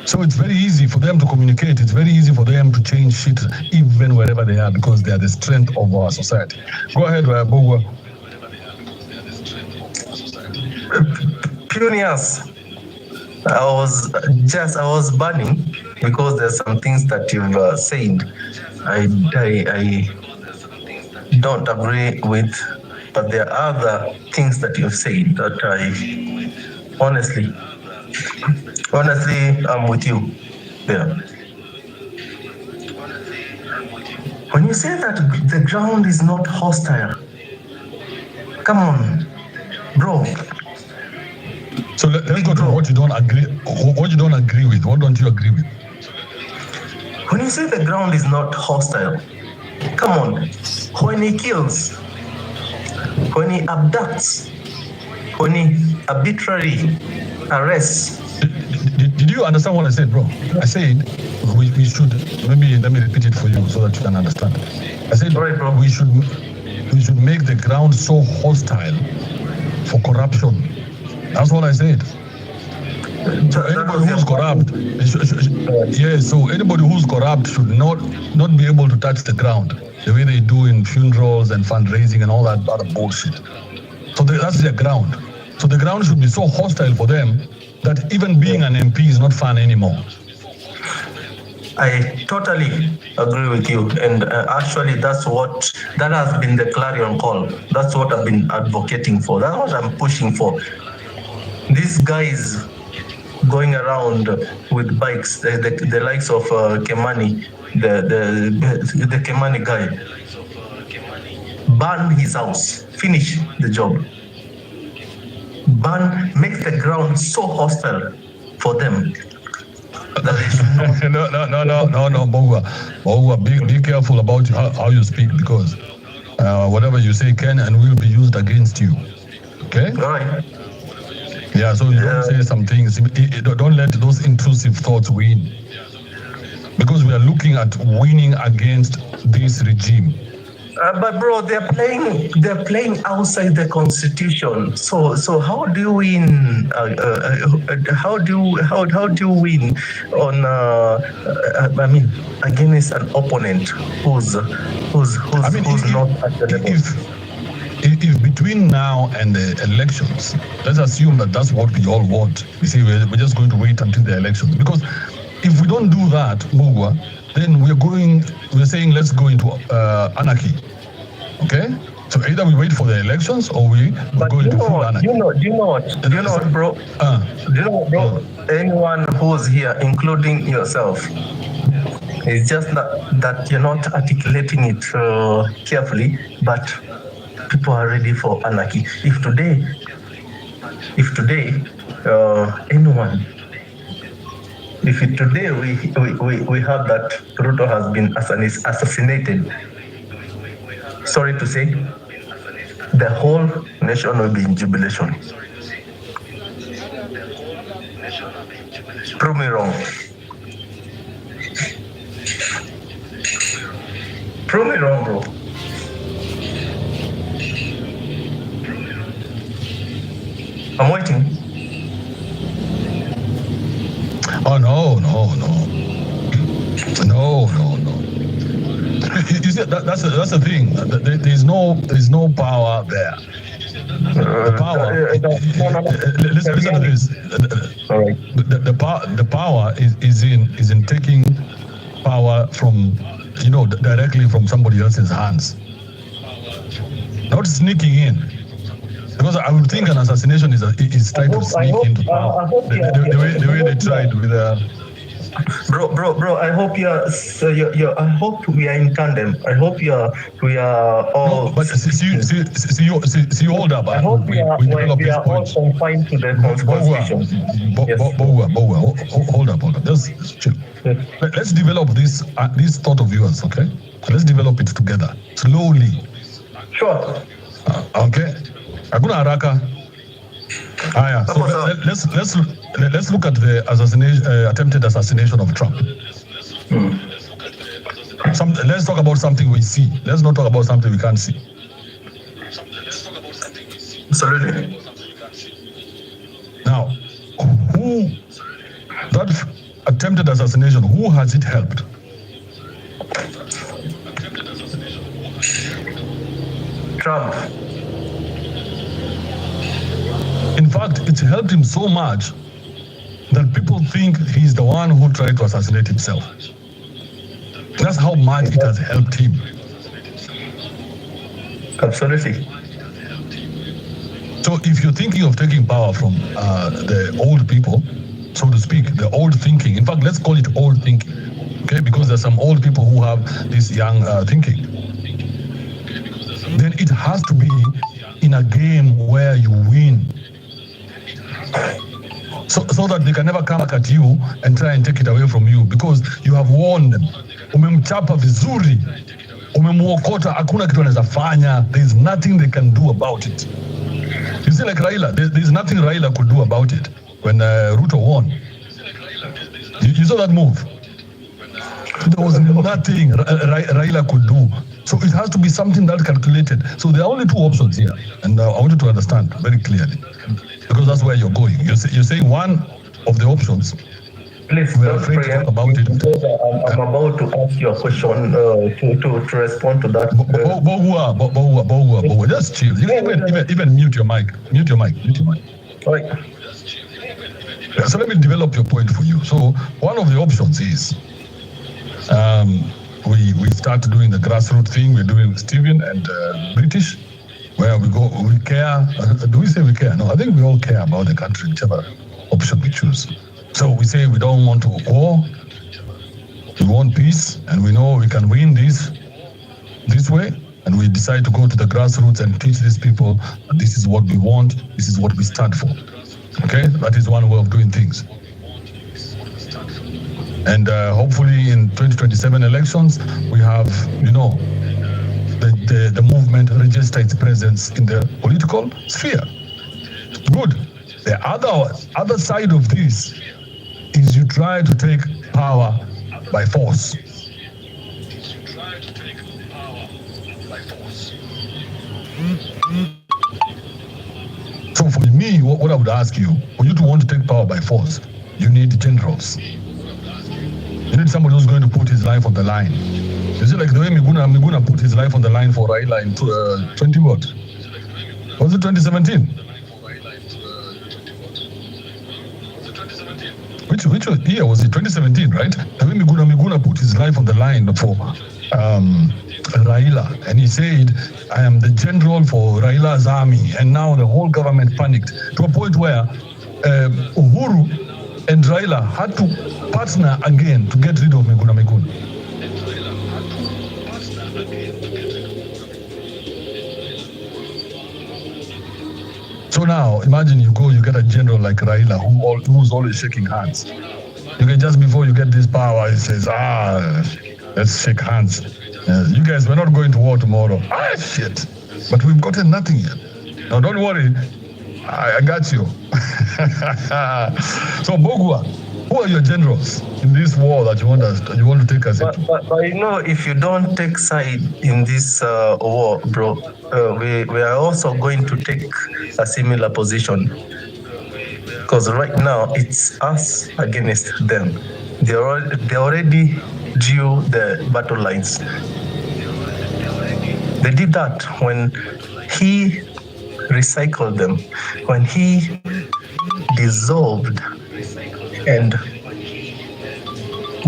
So it's very easy for them to communicate. It's very easy for them to change shit even wherever they are, because they are the strength of our society. Go ahead, Bogo. Pioneers, I was burning because there's some things that you've said I don't agree with, but there are other things that you've said that I honestly I'm with you there. When you say that the ground is not hostile, come on, bro. So let's go to what you don't agree. What you don't agree with. What don't you agree with? When you say the ground is not hostile, come on. When he kills, when he abducts, when he arbitrarily arrests. Did you understand what I said, bro? I said we should, maybe let me repeat it for you so that you can understand. I said, right, bro. we should make the ground so hostile for corruption. That's what I said. So anybody who's corrupt, so anybody who's corrupt should not be able to touch the ground the way they do in funerals and fundraising and all that other bullshit. So that's their ground. So the ground should be so hostile for them that even being an MP is not fun anymore. I totally agree with you, and actually that has been the clarion call. That's what I've been advocating for. That's what I'm pushing for. These guys going around with bikes, the likes of Kemani, the Kemani guy. burn his house, finish the job. Burn, make the ground so hostile for them that they should not. No, Bogua, be careful about how you speak, because whatever you say can and will be used against you. Okay? Right. Yeah, so you don't say some things. Don't let those intrusive thoughts win. Because we are looking at winning against this regime. But bro, they're playing outside the constitution. So how do you win? How do you win on? I mean, against an opponent who's not at the level. If between now and the elections, let's assume that that's what we all want. We say we're just going to wait until the elections, because if we don't do that, Mugwa, then we're saying let's go into anarchy. Okay? So either we wait for the elections or we go into full anarchy. Do you know what, bro? Anyone who's here, including yourself, it's just that you're not articulating it carefully, but people are ready for anarchy. If today, anyone, if today we have that Ruto has been assassinated, sorry to say, the whole nation will be in jubilation. Prove me wrong. Prove me wrong, bro. I'm waiting. Oh no. You see, that's the thing. There's no power there. The power. Listen to this. All right. The power is in taking power from, directly from somebody else's hands, not sneaking in. Because I would think an assassination is trying to sneak into power. The way they tried with Bro, I hope I hope we are in tandem. I hope we are all. No, but see, hold up. I hope we are all confined to the constitution. Hold up. Just chill. Let's develop this thought of yours, okay? Let's develop it together slowly. Sure. Okay. Hakuna haraka. So let's look at the attempted assassination of Trump. Let's talk about something we see. Let's not talk about something we can't see. Absolutely. Now, that attempted assassination, who has it helped? Trump. In fact, it's helped him so much that people think he's the one who tried to assassinate himself. That's how much it has helped him. Absolutely. So if you're thinking of taking power from the old people, so to speak, the old thinking, in fact, let's call it old thinking, okay? Because there's some old people who have this young thinking. Then it has to be in a game where you win. So that they can never come back at you and try and take it away from you, because you have won them. Umemchapa vizuri, umemuokota, hakuna kitu anaweza fanya. There's nothing they can do about it. You see, like Raila, there's nothing Raila could do about it when Ruto won. You saw that move? There was nothing Raila could do. So it has to be something that calculated. So there are only two options here, and I want you to understand very clearly, because that's where you're going. You're saying one of the options. Please we're afraid to talk about it. I'm about to ask you a question to respond to that. Bohua, just chill. You even mute your mic. Mute your mic. All right. So let me develop your point for you. So one of the options is we start doing the grassroots thing. We're doing with Stephen and British, where we care. Do we say we care? No, I think we all care about the country, whichever option we choose. So we say we don't want war, we want peace, and we know we can win this way, and we decide to go to the grassroots and teach these people that this is what we want, this is what we stand for. Okay, that is one way of doing things. And hopefully in 2027 elections, we have, the movement register its presence in the political sphere. Good. The other side of this is you try to take power by force. So for me, what I would ask you, for you to want to take power by force, you need generals. You need somebody who's going to put his life on the line. Is it like the way Miguna put his life on the line for Raila in 20 what? Was it 2017? Which year was it? 2017, right? The way Miguna put his life on the line for Raila, and he said, I am the general for Raila's army, and now the whole government panicked to a point where Uhuru and Raila had to partner again to get rid of Miguna. So now, imagine you get a general like Raila who's always shaking hands. You can just before you get this power, he says, let's shake hands. You guys, we're not going to war tomorrow. Shit. But we've gotten nothing yet. Now, don't worry. I got you. So, Bogua, who are your generals in this war that you want to take us into? But if you don't take side in this war, bro, we are also going to take a similar position. Because right now it's us against them. They already drew the battle lines. They did that when he recycled them, when he dissolved and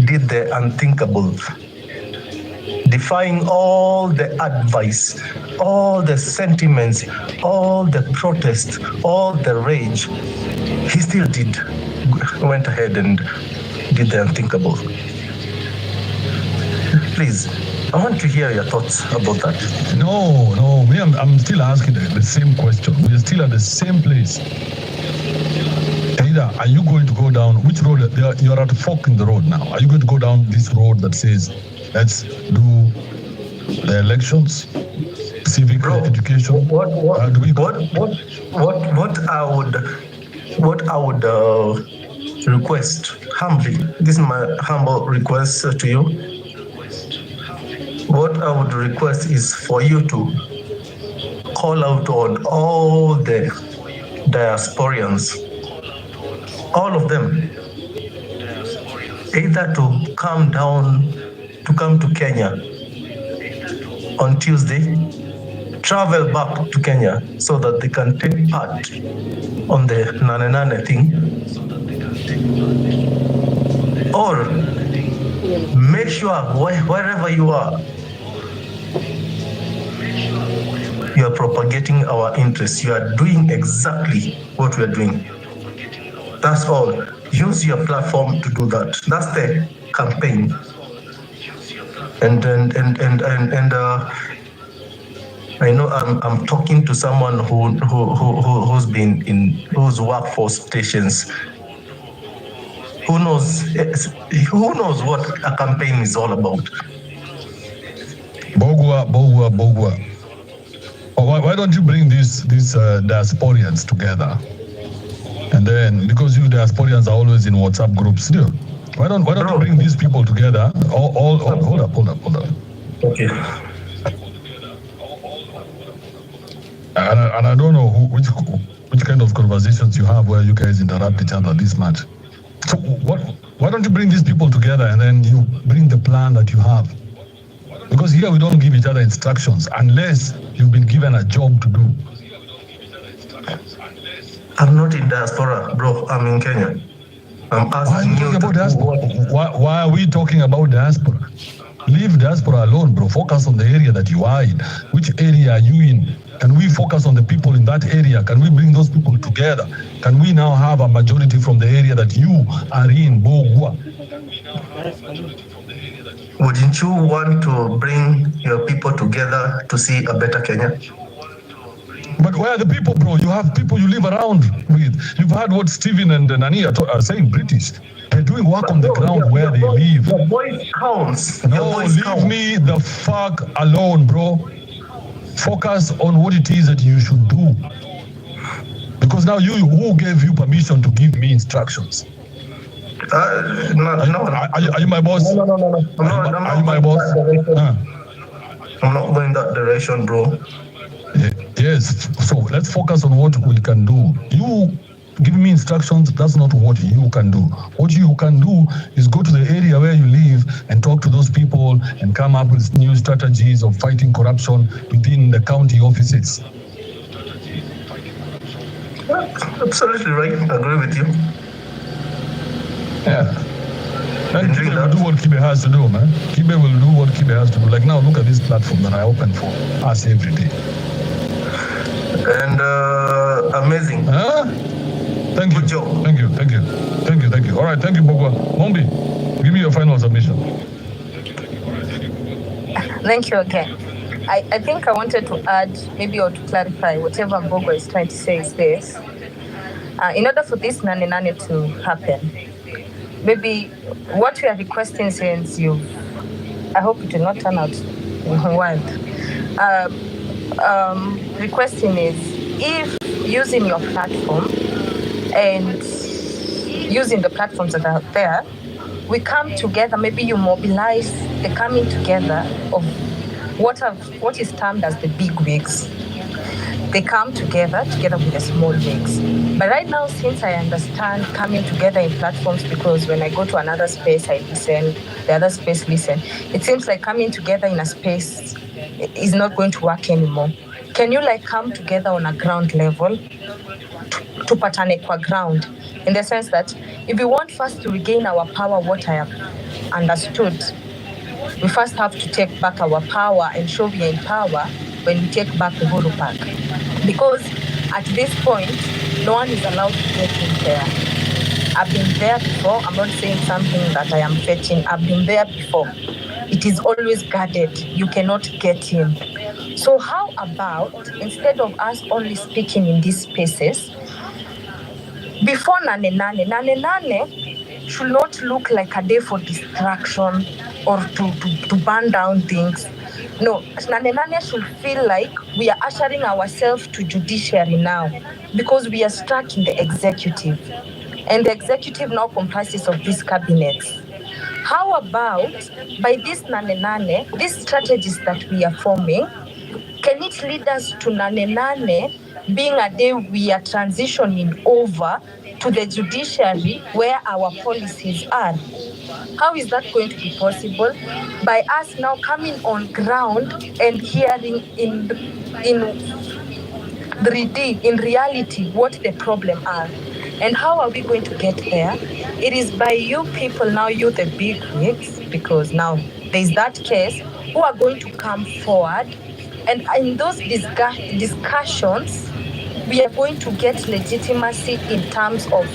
did the unthinkable, defying all the advice, all the sentiments, all the protests, all the rage. He still went ahead and did the unthinkable. Please, I want to hear your thoughts about that. No, I'm still asking the same question. We are still at the same place. Either are you going to go down, which road, you're at a fork in the road now. Are you going to go down this road that says, let's do the elections, civic education? What I would request humbly, this is my humble request to you. What I would request is for you to call out on all the diasporians, all of them, either to come to Kenya on Tuesday, travel back to Kenya so that they can take part on the Nanenane thing, or make sure wherever you are, you are propagating our interests. You are doing exactly what we are doing. That's all. Use your platform to do that. That's the campaign. And I know I'm talking to someone who's worked for stations. Who knows what a campaign is all about? Bogua. Why don't you bring these diasporians together? And then, because you diasporians are always in WhatsApp groups, why don't you bring these people together? Hold up. Okay. And I don't know which kind of conversations you have where you guys interrupt each other this much. So why don't you bring these people together and then you bring the plan that you have? Because here we don't give each other instructions unless you've been given a job to do. I'm not in diaspora, bro. I'm in Kenya. I'm asking you about diaspora. Why are we talking about diaspora? Leave diaspora alone, bro. Focus on the area that you are in. Which area are you in? Can we focus on the people in that area? Can we bring those people together? Can we now have a majority from the area that you are in, Bogua? Wouldn't Don't you want to bring your people together to see a better Kenya? But where are the people, bro? You have people you live around with. You've heard what Stephen and Nani are saying, British. They're doing work on the ground where they live. Your voice counts. No, leave me the fuck alone, bro. Focus on what it is that you should do. Because now who gave you permission to give me instructions? No. Are you my boss? No. Are you my boss? I'm not going that direction, bro. Yes, so let's focus on what we can do. You giving me instructions, that's not what you can do. What you can do is go to the area where you live and talk to those people and come up with new strategies of fighting corruption within the county offices. Absolutely right. I agree with you. Yeah. And Kibe will do what Kibe has to do, man. Kibe will do what Kibe has to do. Like now, look at this platform that I open for us every day. And amazing. Huh? Thank you. Good job. Thank you. All right, thank you, Bogwa. Mombi, give me your final submission. Thank you again. I think I wanted to add, maybe, or to clarify whatever Bogwa is trying to say is this. In order for this Nanenane to happen, maybe what we are requesting since I hope it will not turn out wild. Requesting is, if using your platform and using the platforms that are there, we come together, maybe you mobilize the coming together of what is termed as the big wigs. They come together with the small wigs. But right now, since I understand coming together in platforms, because when I go to another space, I listen, the other space listen, it seems like coming together in a space is not going to work anymore. Can you come together on a ground level to patane kwa ground, in the sense that if we want first to regain our power, what I have understood, we first have to take back our power and show we are in power when we take back the Uhuru Park. Because at this point, no one is allowed to get in there. I've been there before. I'm not saying something that I am fetching. I've been there before. It is always guarded. You cannot get in. So how about, instead of us only speaking in these spaces, before Nanenane should not look like a day for distraction or to burn down things. No, Nanenane should feel like we are ushering ourselves to judiciary now, because we are stuck in the executive. And the executive now comprises of these cabinets. How about, by this Nanenane, these strategies that we are forming, can it lead us to Nanenane being a day we are transitioning over to the judiciary where our policies are? How is that going to be possible? By us now coming on ground and hearing in 3D, in reality, what the problem are. And how are we going to get there? It is by you people now, you the big wigs, because now there's that case, who are going to come forward. And in those discussions, we are going to get legitimacy in terms of,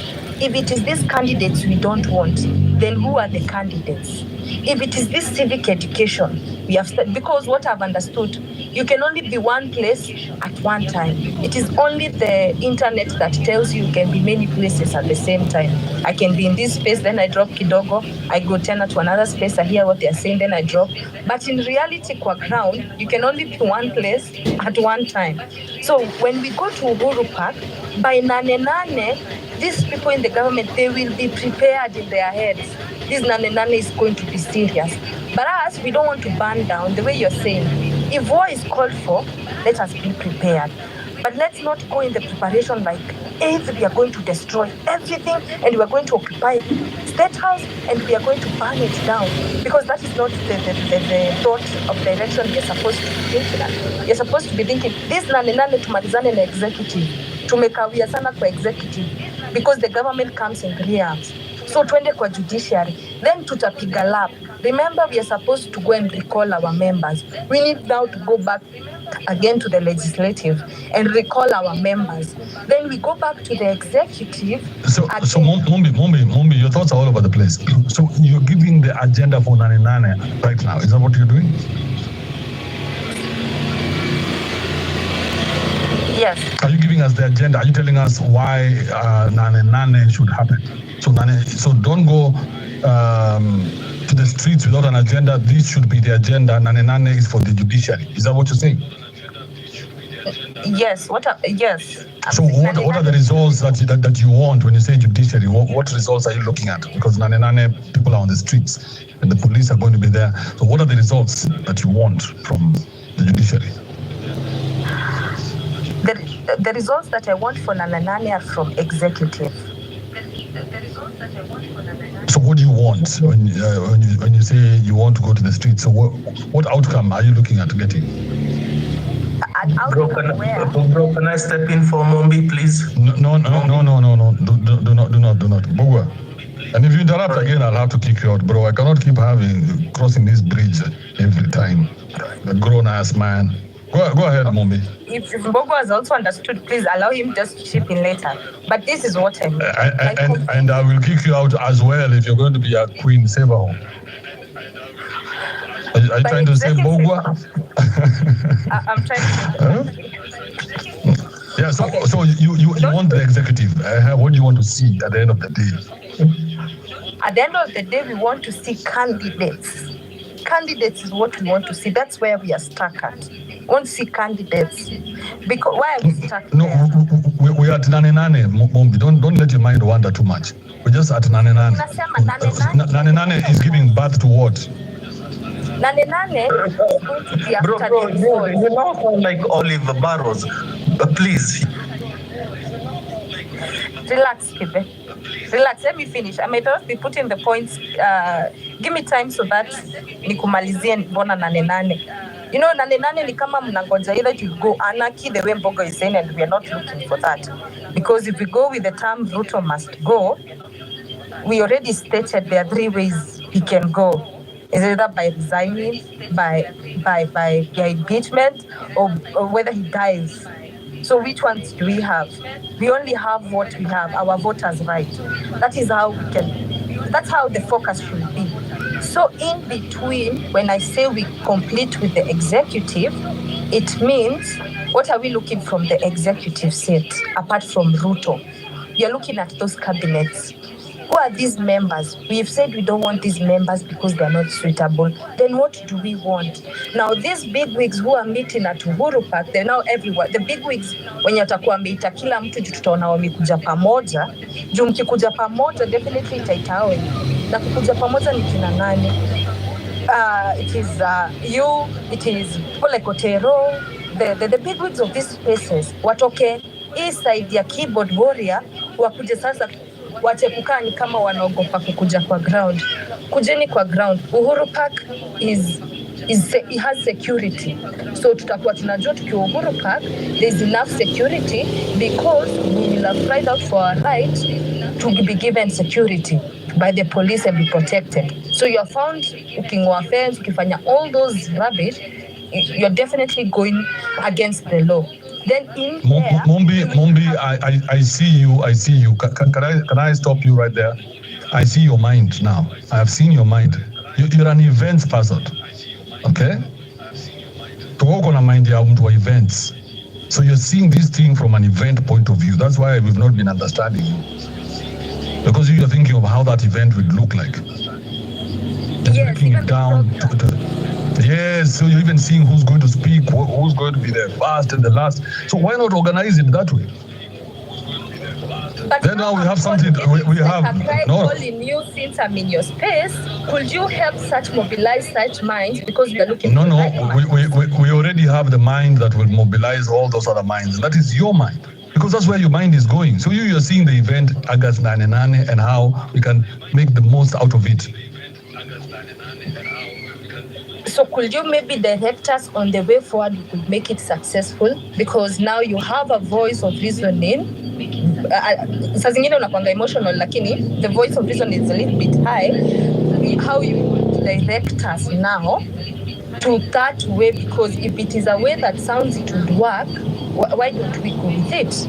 if it is these candidates we don't want, then who are the candidates? If it is this civic education, we have started, because what I've understood, you can only be one place at one time. It is only the internet that tells you can be many places at the same time. I can be in this space, then I drop kidogo, I go tena to another space, I hear what they're saying, then I drop. But in reality, kwa ground, you can only be one place at one time. So when we go to Uhuru Park, by Nanenane, these people in the government, they will be prepared in their heads. This Nanenane is going to be serious. But us, we don't want to burn down, the way you're saying. If war is called for, let us be prepared. But let's not go in the preparation like, if we are going to destroy everything and we are going to occupy State House and we are going to burn it down. Because that is not the thought of direction you're supposed to be thinking. You're supposed to be thinking, this Nanenane tumalizane na executive. Tumekawia sana kwa executive. Because the government comes in 3 hours. So twende kwa judiciary. Then tutapiga lap. Remember, we are supposed to go and recall our members. We need now to go back again to the legislative and recall our members. Then we go back to the executive. So Mombi, your thoughts are all over the place. So you're giving the agenda for Nanenane right now. Is that what you're doing? Yes. Are you giving us the agenda? Are you telling us why Nanenane should happen? So don't go to the streets without an agenda. This should be the agenda. Nanenane is for the judiciary. Is that what you're saying? Yes. Yes. So what are the results that you want when you say judiciary? What results are you looking at? Because Nanenane people are on the streets and the police are going to be there. So what are the results that you want from the judiciary? The results that I want for Nanenane are from executive. So what do you want when you say you want to go to the streets? So what outcome are you looking at getting? Bro, can I step in for Mombi, please? No. Do not. Bogwa. And if you interrupt again, I'll have to kick you out, bro. I cannot keep crossing this bridge every time. The grown-ass man. Go ahead, Mombi. If Mbogo has also understood, please allow him just to chip in later. But this is what I mean. And I will kick you out as well if you're going to be a queen saver. Are you trying to say Mbogwa? I'm trying to. Yeah, so you want the executive. What do you want to see at the end of the day? At the end of the day, we want to see candidates. Candidates is what we want to see. That's where we are stuck at. We want to see candidates. Because why are we stuck there? We are at Nanenane, Mombi. Don't let your mind wander too much. We're just at Nanenane. Nanenane is giving birth to what? Nanenane is going to be after bro, you now sound like Oliver Barrows. Please. Relax, Kibe. Relax, let me finish. I may just be putting the points. Give me time so that nikumalizie mbona Nanenane. You know, Nanenane ni kama mnangoja either to go anarchy the way Mbogo is saying, and we are not looking for that. Because if we go with the term Ruto must go, we already stated there are 3 ways he can go. Is either by resigning, by impeachment, or whether he dies. So which ones do we have? We only have what we have, our voters' right. That is how we can, that's how the focus should be. So in between, when I say we complete with the executive, it means, what are we looking from the executive seat, apart from Ruto? We are looking at those cabinets. Who are these members? We've said we don't want these members because they're not suitable. Then what do we want? Now, these bigwigs who are meeting at Uhuru Park, they're now everywhere. The bigwigs, when watakuwa wameita kila mtu juu tutaona wamekuja pamoja, juu mkikuja pamoja, definitely itaita hao. Na kukuja pamoja ni kina nani? It is you, it is Ole Kotero, the bigwigs of these spaces. Watoke hii side ya keyboard warrior, wakuje sasa wache kukaa ni kama wanaogopa kukuja kwa ground. Kujeni kwa ground. Uhuru Park it has security. So tutakuwa tunajua tukiwa Uhuru Park, there's enough security because we will have cried out for our right to be given security by the police and be protected. So you are found ukingwa fence, ukifanya all those rubbish, you're definitely going against the law. Then in there, Mombi, I see you. Can I stop you right there? I see your mind now. I have seen your mind. You're an events person, okay? To work on a mind, you have events. So you're seeing this thing from an event point of view. That's why we've not been understanding you. Because you're thinking of how that event would look like. You're breaking it down. Yes, so you're even seeing who's going to speak, who's going to be the first and the last. So why not organize it that way? But then now we have something. We have no. Calling you since I'm in your space. Could you help mobilize such minds because we are looking? No. We already have the mind that will mobilize all those other minds. That is your mind. Because that's where your mind is going. So you're seeing the event August Nanenane and how we can make the most out of it. So could you maybe direct us on the way forward we could make it successful? Because now you have a voice of reasoning. Saa zingine unakuanga emotional, lakini the voice of reason is a little bit high. How you would direct us now to that way, because if it is a way that sounds it would work, why don't we go with it?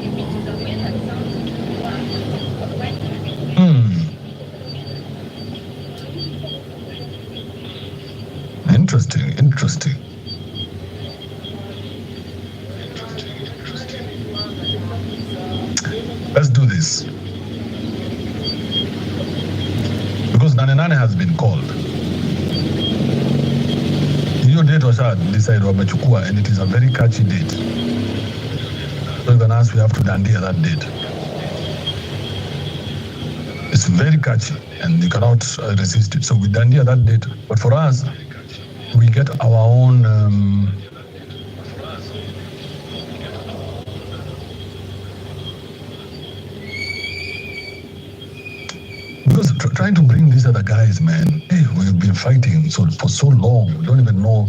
Interesting. Let's do this. Because Nanenane has been called. Your date was decided wamechukua, and it is a very catchy date. So even us, we have to dandia that date. It's very catchy, and you cannot resist it. So we dandia that date. But for us, we get our own because trying to bring these other guys, man, hey, we've been fighting for so long, we don't even know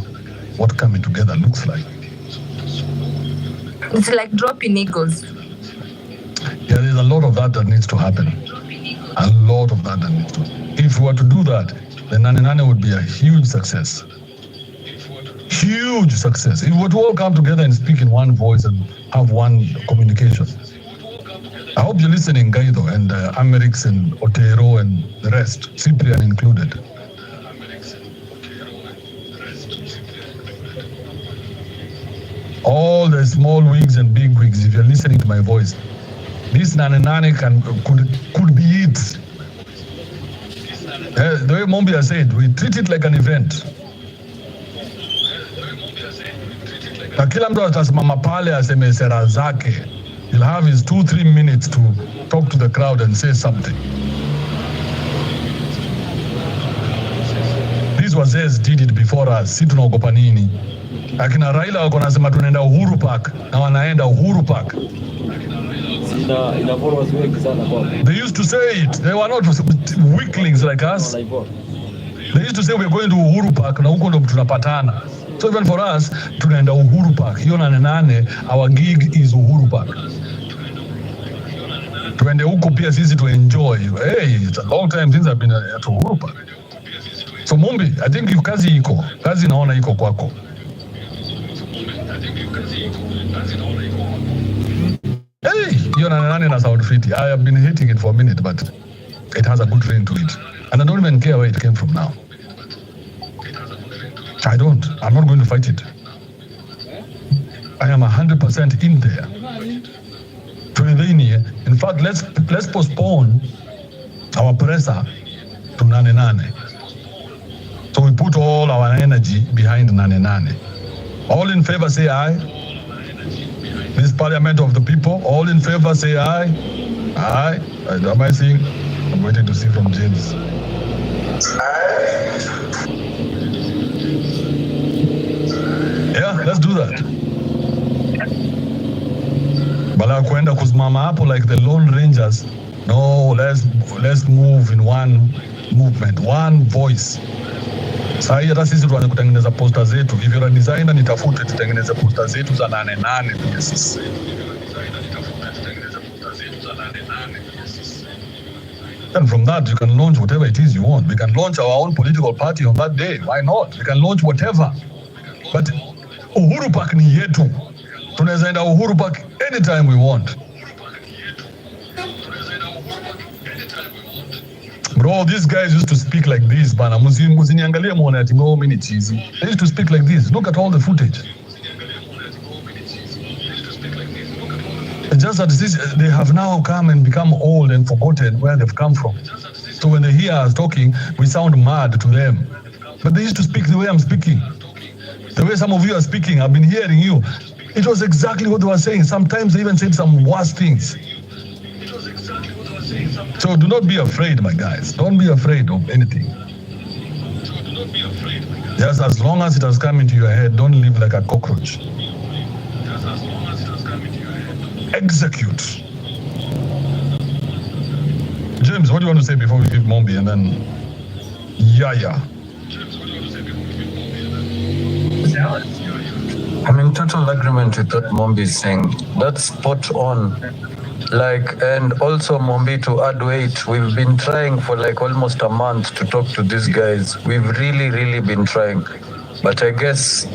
what coming together looks like. It's like dropping egos. Yeah, there's a lot of that needs to happen. A lot of that needs to. If we were to do that, then Nanenane would be a huge success. Huge success. If we were to all come together and speak in one voice and have one communication. I hope you're listening, Gaido, and Amerix and Otero and the rest, Cyprian included. All the small wigs and big wigs, if you're listening to my voice, this Nanenane could be it. The way Mombasa said, we treat it like an event. Na kila mtu atasimama pale aseme sera zake. He'll have his 2-3 minutes to talk to the crowd and say something. These wazees did it before us. Si tunaogopa nini? Akina Raila wako nasema tunaenda Uhuru Park na wanaenda Uhuru Park. They used to say it. They were not weaklings like us. They used to say we're going to Uhuru Park na huko ndo tunapatana. So even for us, tunaenda Uhuru Park. Hiyo Nanenane, our gig is Uhuru Park. Tuende huko pia sisi to enjoy. Hey, it's a long time since I've been at Uhuru Park. So Mumbi, I think if kazi iko, kazi naona iko kwako. Hey, hiyo Nanenane na sound fiti. I have been hating it for a minute, but it has a good ring to it. And I don't even care where it came from now. I don't. I'm not going to fight it. I am 100% in there. In fact, let's postpone our presser to Nanenane. So we put all our energy behind Nanenane. All in favor say aye. This parliament of the people, all in favor say aye. Aye. Am I seeing? I'm waiting to see from James. Yeah, let's do that. Bala kuenda kusimama hapo like the Lone Rangers. No, let's move in one movement, one voice. Sasa hata sisi tuanze kutengeneza poster zetu. If you're a designer, nitafute tutengeneze poster zetu za Nanenane pia sisi. And from that, you can launch whatever it is you want. We can launch our own political party on that day. Why not? We can launch whatever. But Uhuru Park ni yetu. Tunaweza enda Uhuru Park anytime we want. Bro, these guys used to speak like this, bana. Muziniangalia muone ati mimi ni cheesy. They used to speak like this. Look at all the footage. Just that they have now come and become old and forgotten where they've come from. So when they hear us talking, we sound mad to them. But they used to speak the way I'm speaking. The way some of you are speaking, I've been hearing you. It was exactly what they were saying. Sometimes they even said some worse things. So do not be afraid, my guys. Don't be afraid of anything. Just as long as it has come into your head, don't live like a cockroach. Execute. James, what do you want to say before we give Mombi and then Yaya? I'm in total agreement with what Mombi is saying. That's spot on. Like, and also Mombi, to add weight, we've been trying for like almost a month to talk to these guys. We've really been trying. But I guess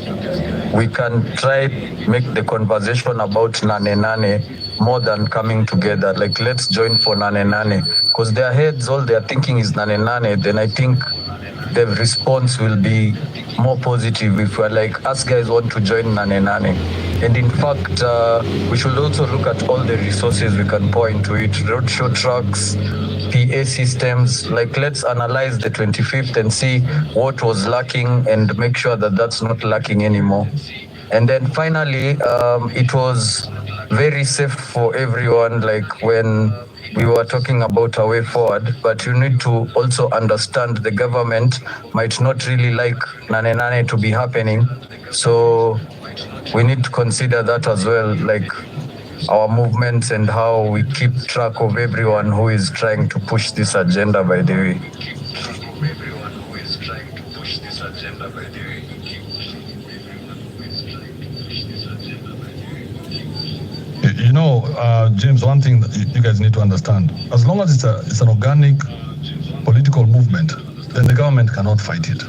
we can try make the conversation about Nanenane more than coming together. Like, let's join for Nanenane, because their heads, all they're thinking is Nanenane. Then I think the response will be more positive if we're like, us guys want to join Nanenane. And in fact, we should also look at all the resources we can pour into it. Roadshow trucks, PA systems. Like, let's analyze the 25th and see what was lacking and make sure that that's not lacking anymore. And then finally, it was very safe for everyone, like when we were talking about a way forward, but you need to also understand the government might not really like Nanenane to be happening. So we need to consider that as well, like our movements and how we keep track of everyone who is trying to push this agenda, by the way. You know, James, one thing that you guys need to understand, as long as it's an organic political movement, then the government cannot fight it.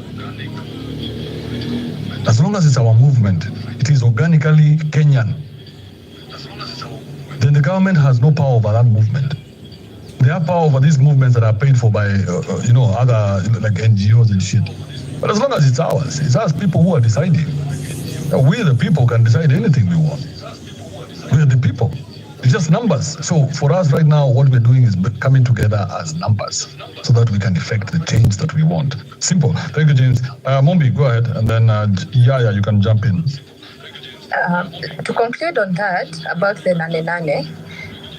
As long as it's our movement, it is organically Kenyan, then the government has no power over that movement. They have power over these movements that are paid for by, other like NGOs and shit. But as long as it's ours, it's us people who are deciding. We the people can decide anything we want. We are the people. It's just numbers. So for us right now, what we're doing is coming together as numbers so that we can effect the change that we want. Simple. Thank you, James. Mombi, go ahead. And then Yaya, you can jump in. To conclude on that, about the Nanenane,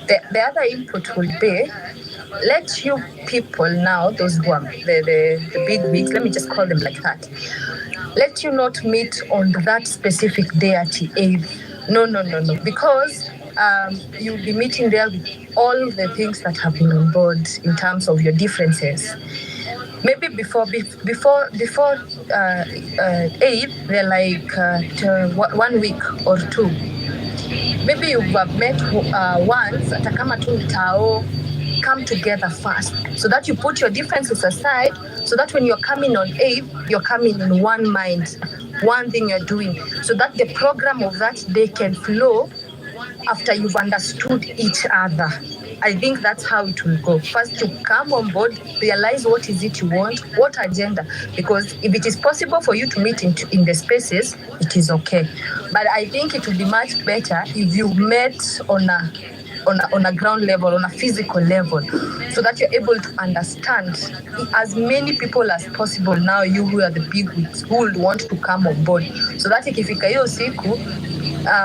the other input will be, let you people now, those who are the big wigs, let me just call them like that, let you not meet on that specific day at 8th. No, because you'll be meeting there with all the things that have been on board in terms of your differences. Maybe before 8th, they're like 1 week or 2. Maybe you've met once, atakama tu mtao, come together first, so that you put your differences aside, so that when you're coming on 8th, you're coming in one mind, one thing you're doing, so that the program of that day can flow after you've understood each other. I think that's how it will go. First, you come on board, realize what is it you want, what agenda. Because if it is possible for you to meet in the spaces, it is okay. But I think it will be much better if you met on a ground level, on a physical level, so that you're able to understand as many people as possible. Now, you who are the big wigs, who will want to come on board, so that ikifika hiyo siku,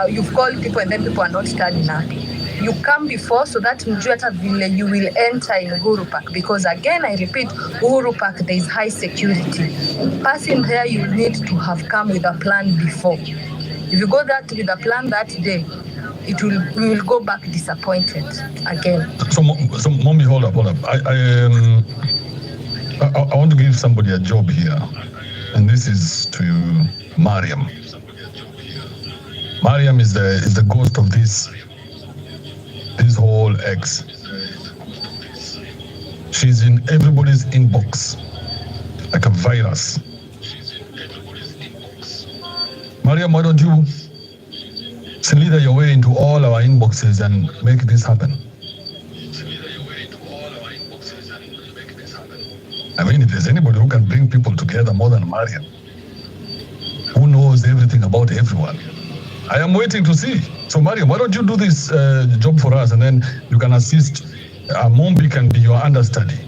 you've called people and then people are not turning up. You come before so that mjue hata vile you will enter in Uhuru Park, because again, I repeat, Uhuru Park, there is high security. Passing there, you need to have come with a plan before. If you go there with a plan that day, we will go back disappointed again. So Mommy, hold up. I want to give somebody a job here, and this is to Mariam. Mariam is the ghost of this whole X. She's in everybody's inbox like a virus. Mariam, why don't you slither your way into all our inboxes and make this happen? I mean, if there's anybody who can bring people together more than Mariam, who knows everything about everyone, I am waiting to see. So Mariam, why don't you do this job for us, and then you can assist. Mombi can be your understudy.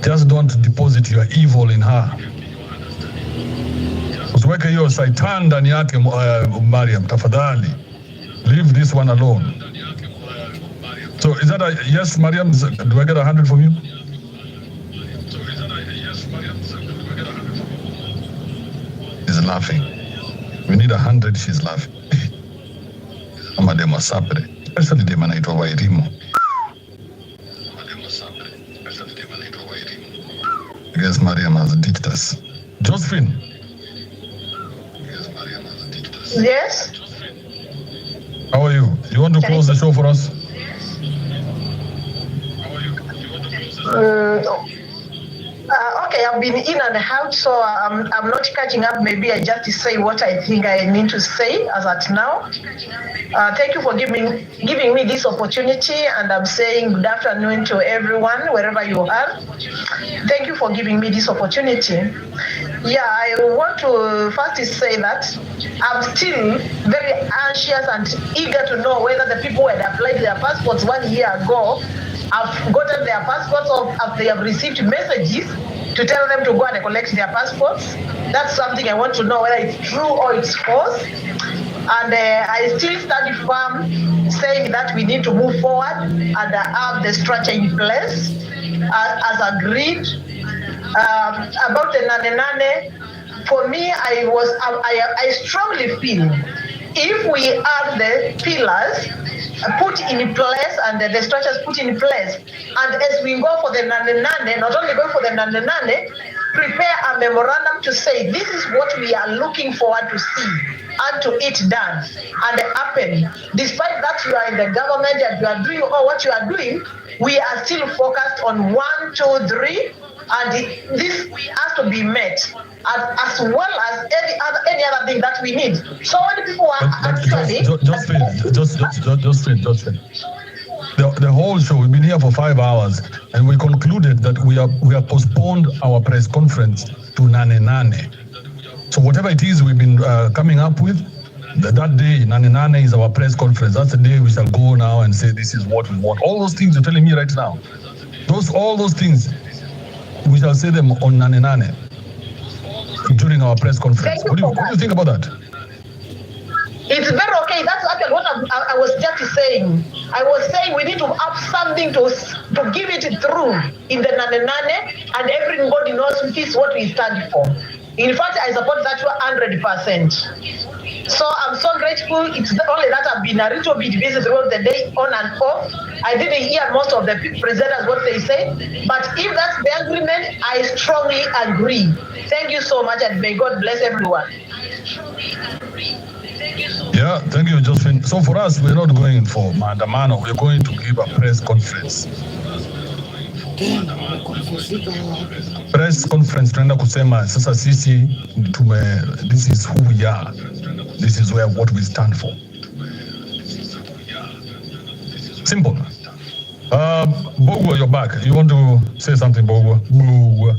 Just don't deposit your evil in her. Usiweke hiyo saitan ndani yake, Mariam, tafadhali. Leave this one alone. So is that a yes, Mariam? Do I get 100 from you? She's laughing. We need 100, she's laughing. Ama demo sapre. Especially demo anaitwa Wairimu. I guess Mariam has ditched us. Josephine. Yes? How are you? You want to close the show for us? Okay, Okay, I've been in and out, so I'm not catching up. Maybe I just say what I think I need to say as at now. Thank you for giving me this opportunity, and I'm saying good afternoon to everyone, wherever you are. Thank you for giving me this opportunity. Yeah, I want to first say that I'm still very anxious and eager to know whether the people who had applied their passports 1 year ago have gotten their passports, or if they have received messages to tell them to go and collect their passports. That's something I want to know, whether it's true or it's false. And I still stand firm saying that we need to move forward and have the structure in place as agreed. About the Nanenane, for me, I strongly feel if we have the pillars put in place and the structures put in place, and as we go for the Nanenane, not only go for the Nanenane, prepare a memorandum to say this is what we are looking forward to see and to it done and happen. Despite that you are in the government and you are doing all what you are doing, we are still focused on 1, 2, 3, and this has to be met, as well as any other thing that we need. So many people are actually the whole show. We've been here for 5 hours, and we concluded that we have postponed our press conference to Nanenane. So whatever it is we've been coming up with, that day, Nanenane is our press conference. That's the day we shall go now and say this is what we want. All those things you're telling me right now, all those things, we shall say them on Nanenane during our press conference. What do you think about that? It's very okay. That's actually what I was just saying. I was saying we need to have something to give it through in the Nanenane, and everybody knows this is what we stand for. In fact, I support that 100%. So I'm so grateful. It's only that I've been a little bit busy throughout the day, on and off. I didn't hear most of the presenters what they said, but if that's the agreement, I strongly agree. Thank you so much, and may God bless everyone. Yeah, thank you, Josephine. So for us, we're not going for maandamano. We're going to give a press conference. Press conference tunaenda kusema sasa sisi this is who we are. This is what we stand for. Simple. Bogwa, you're back. You want to say something, Bogwa? Bogwa.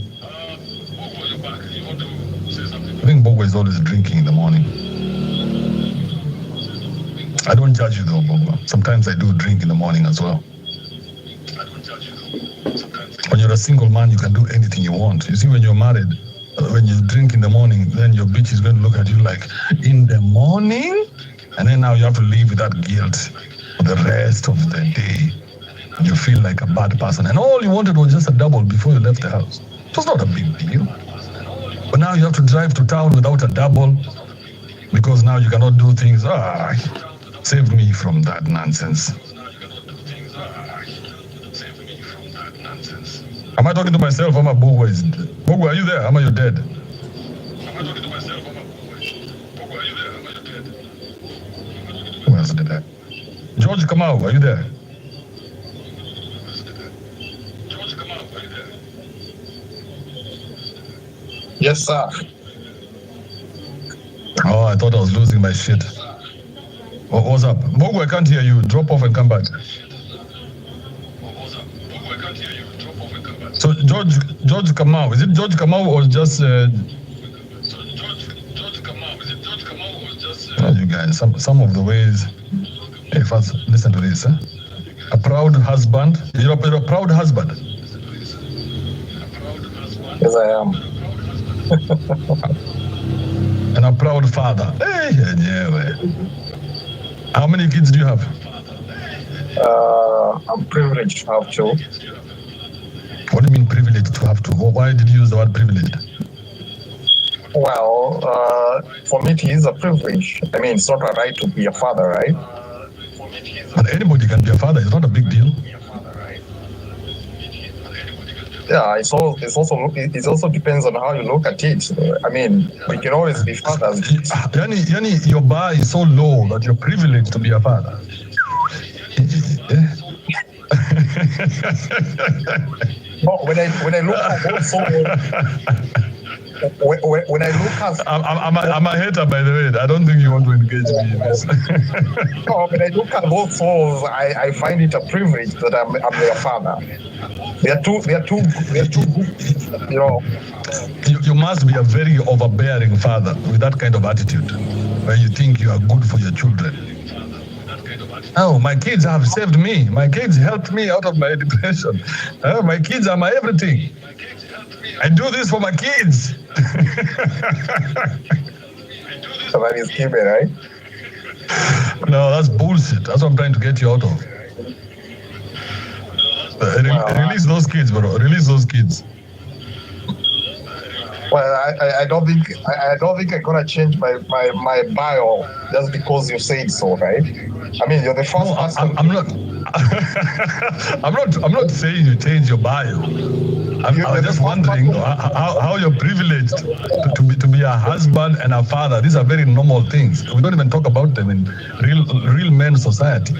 I think Bogwa is always drinking in the morning. I don't judge you though, Bogwa. Sometimes I do drink in the morning as well. When you're a single man, you can do anything you want. You see, when you're married, when you drink in the morning, then your bitch is going to look at you like, in the morning? And then now you have to live with that guilt for the rest of the day. You feel like a bad person. And all you wanted was just a double before you left the house. It was not a big deal. But now you have to drive to town without a double because now you cannot do things. Save me from that nonsense. Am I talking to myself? Am I Bogwa? Bogwa, are you there? Am I you dead? Am I talking to myself? Am I Bogwa, are you there? Am I you dead? Who else did that? George Kamau, are you there? George Kamau, are you there? Yes, sir. Oh, I thought I was losing my shit. What's up? Bogwa, I can't hear you. Drop off and come back. So George Kamau, is it George Kamau or just? George Kamau, is it George Kamau or just? You guys, some of the ways. Hey, first listen to this. A proud husband. You're a proud husband. Yes, I am. And a proud father. Hey, yeah. How many kids do you have? I'm privileged to have 2. What do you mean privileged to have 2? Why did you use the word privileged? Well, for me, it is a privilege. I mean, it's not a right to be a father, right? But anybody can be a father. It's not a big deal. Yeah, it also depends on how you look at it. I mean, we can always be fathers. Yani, your bar is so low that you're privileged to be a father. No, when I look at both souls, when I look at, I'm a hater, by the way. I don't think you want to engage me in this. no, when I look at both souls, I find it a privilege that I'm their father. They are too good, you know. You must be a very overbearing father with that kind of attitude, where you think you are good for your children. Oh, my kids have saved me. My kids helped me out of my depression. My kids are my everything. I do this for my kids. So that is Kibe, right? No, that's bullshit. That's what I'm trying to get you out of. Release those kids, bro. Release those kids. Well, I don't think I'm gonna change my bio just because you said so, right? I mean, you're the first person. I'm not. I'm not saying you change your bio. I'm just wondering how you're privileged to be a husband and a father. These are very normal things. We don't even talk about them in real men society.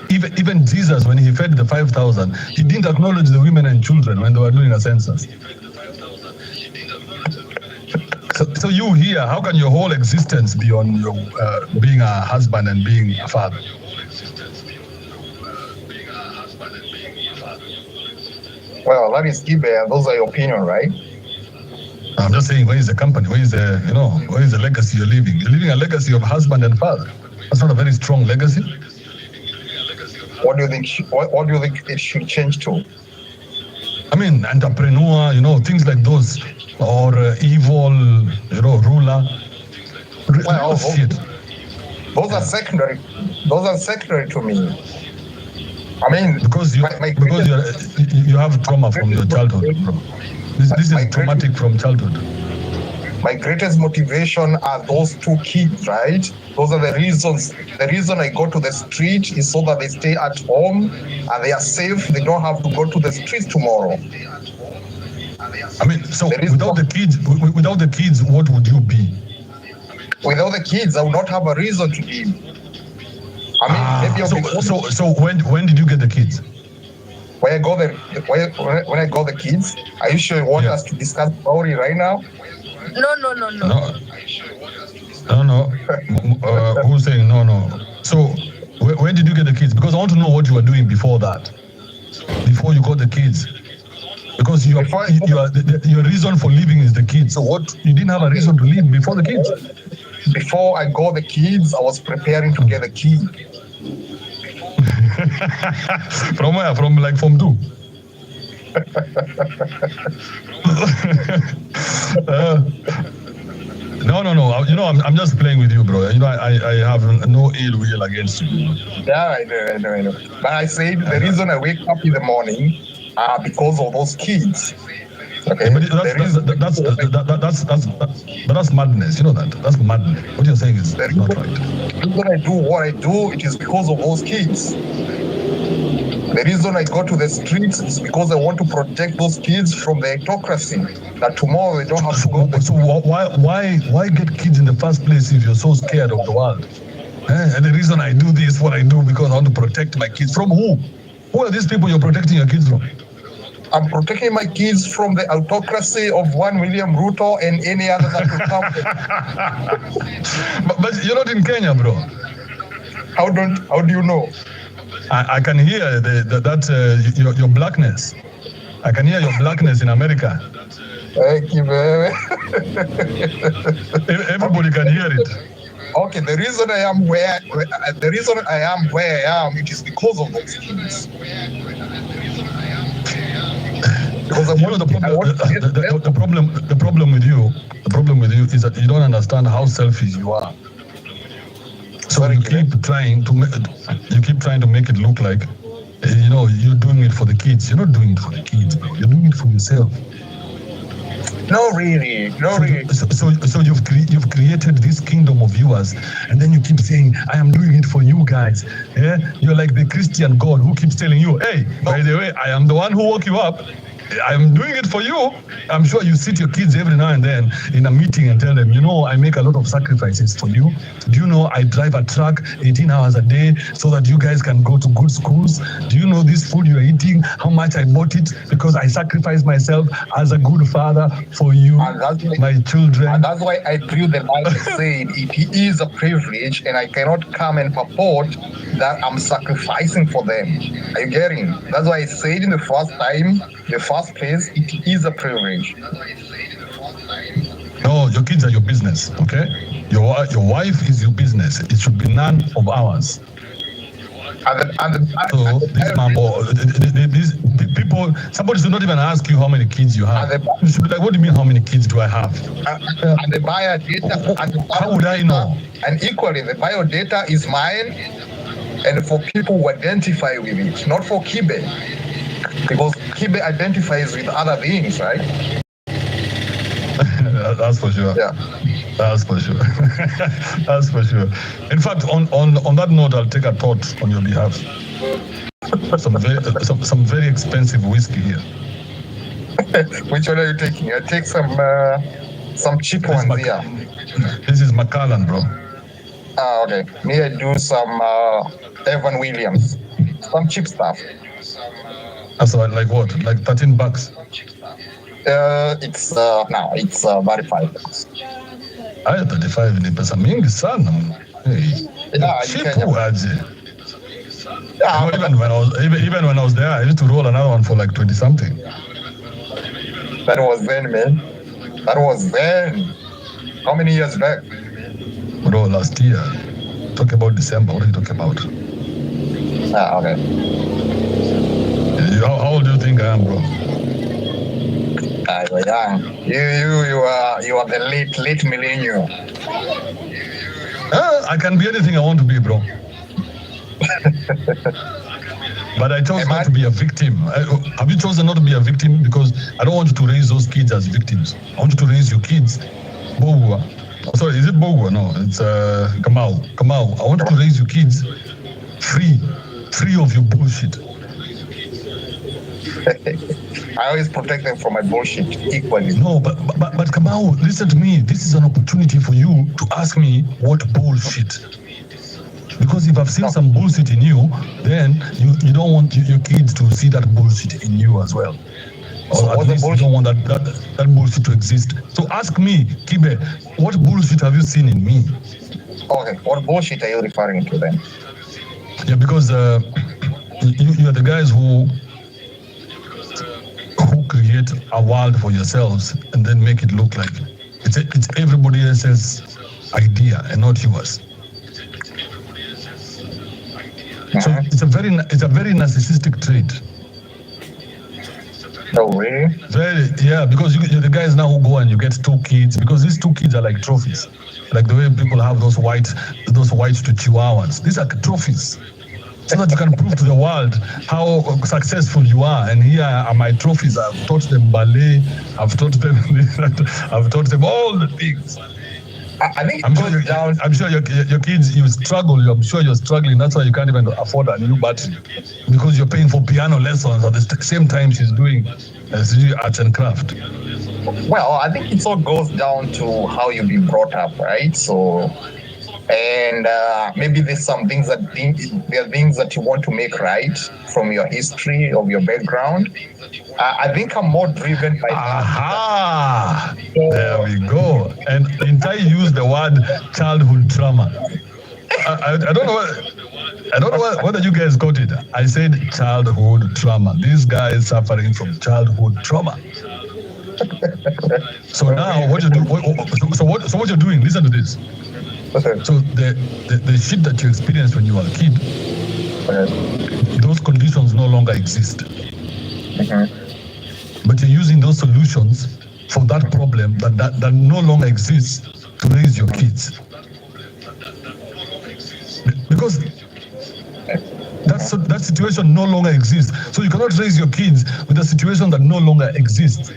Even Jesus, when he fed the 5,000, he didn't acknowledge the women and children when they were doing a census. So you here, how can your whole existence be on your being a husband and being a father? Well, that is Kibe, and those are your opinion, right? I'm just saying, where is the company? Where is the legacy you're leaving? You're leaving a legacy of husband and father. That's not a very strong legacy. What do you think? What do you think it should change to? I mean, entrepreneur, things like those, or evil, ruler. Well, those are secondary. Those are secondary to me. I mean, because you have trauma from your childhood, bro. This is traumatic from childhood. My greatest motivation are those two kids, right? Those are the reasons. The reason I go to the street is so that they stay at home and they are safe. They don't have to go to the streets tomorrow. I mean, so without the kids, what would you be? Without the kids, I would not have a reason to be. I mean, maybe so when did you get the kids? When I got the kids, are you sure you want us to discuss about it right now? No. No. Who's saying no? So when did you get the kids? Because I want to know what you were doing before that, before you got the kids. Because your reason for leaving is the kids. So you didn't have a reason to leave before the kids? Before I got the kids, I was preparing to get the key. From where? From two? No. I'm just playing with you, bro. I have no ill will against you. Yeah, I know. But I said the reason I wake up in the morning because of those kids. Okay, but that's madness. You know that. That's madness. What you're saying is not right. When I do what I do, it is because of those kids. The reason I go to the streets is because I want to protect those kids from the autocracy. That tomorrow they don't have to go. So why get kids in the first place if you're so scared of the world? And the reason I do this, what I do, because I want to protect my kids from who? Who are these people you're protecting your kids from? I'm protecting my kids from the autocracy of one William Ruto and any other that will come. But you're not in Kenya, bro. How do you know? I can hear your blackness. I can hear your blackness in America. Thank you, man. Everybody can hear it. Okay, the reason I am where I am, it is because of those kids. Because the problem with you is that you don't understand how selfish you are. So you keep trying to make it look like you're doing it for the kids. You're not doing it for the kids, bro. You're doing it for yourself. No, really. So you've created this kingdom of yours, and then you keep saying, "I am doing it for you guys." Yeah, you're like the Christian God who keeps telling you, "Hey, by the way, I am the one who woke you up." I'm doing it for you. I'm sure you sit your kids every now and then in a meeting and tell them, you know, I make a lot of sacrifices for you. Do you know I drive a truck 18 hours a day so that you guys can go to good schools? Do you know this food you're eating, how much I bought it because I sacrificed myself as a good father for you, my children? And that's why I drew the line and said it is a privilege and I cannot come and purport that I'm sacrificing for them. Are you getting? That's why I said in the first place, it is a privilege. No, your kids are your business, okay? Your wife is your business. It should be none of ours. So this mambo, these people, somebody should not even ask you how many kids you have. You should be like, what do you mean, how many kids do I have? And the bio data. How would I know? And equally, the bio data is mine, and for people who identify with it, not for Kibe, because Kibe identifies with other beings, right? That's for sure. Yeah. That's for sure. That's for sure. In fact, on that note, I'll take a thought on your behalf. Some very expensive whiskey here. Which one are you taking? I take some cheap ones here. This is Macallan, bro. Ah, okay. Me, I do some Evan Williams. Some cheap stuff. So like what? Like $13? It's 35. I 35 ni pesa mingi sana. Hey. Yeah, cheap aje. Yeah, even when I was there, I used to roll another one for like 20 something. That was then, man. That was then. How many years back? Bro, last year. Talk about December. What are you talking about? Ah, okay. How old do you think I am, bro? You're young. You are the late millennial. I can be anything I want to be, bro. But I chose not to be a victim. Have you chosen not to be a victim? Because I don't want you to raise those kids as victims. I want you to raise your kids. Bogua. Oh, sorry, is it Bogua? No, it's Kamau. Kamau. I want you to raise your kids free of your bullshit. I always protect them from my bullshit equally. No, but Kamau, listen to me. This is an opportunity for you to ask me what bullshit. Because if I've seen some bullshit in you, then you don't want your kids to see that bullshit in you as well. Or so at least you don't want that bullshit to exist. So ask me, Kibe, what bullshit have you seen in me? Okay, what bullshit are you referring to then? Yeah, because you are the guys who create a world for yourselves and then make it look like it's everybody else's idea and not yours. So it's a very narcissistic trait. Oh, really? Because you're the guys now who go and you get 2 kids, because these 2 kids are like trophies, like the way people have those white to chihuahuas. These are trophies, so that you can prove to the world how successful you are. And here are my trophies. I've taught them ballet. I've taught them all the things. I'm sure your kids, you struggle. I'm sure you're struggling. That's why you can't even afford a new battery, because you're paying for piano lessons at the same time she's doing arts and craft. Well, I think it all goes down to how you've been brought up, right? So, and maybe there's some things there are things that you want to make right from your history, of your background. I think I'm more driven by that. There we go. And I use the word childhood trauma. I don't know whether you guys got it. I said childhood trauma. This guy is suffering from childhood trauma. So now what you do? So what you're doing? Listen to this. So the shit that you experienced when you were a kid, those conditions no longer exist. But you're using those solutions for that problem that no longer exists to raise your kids. Because that situation no longer exists. So you cannot raise your kids with a situation that no longer exists.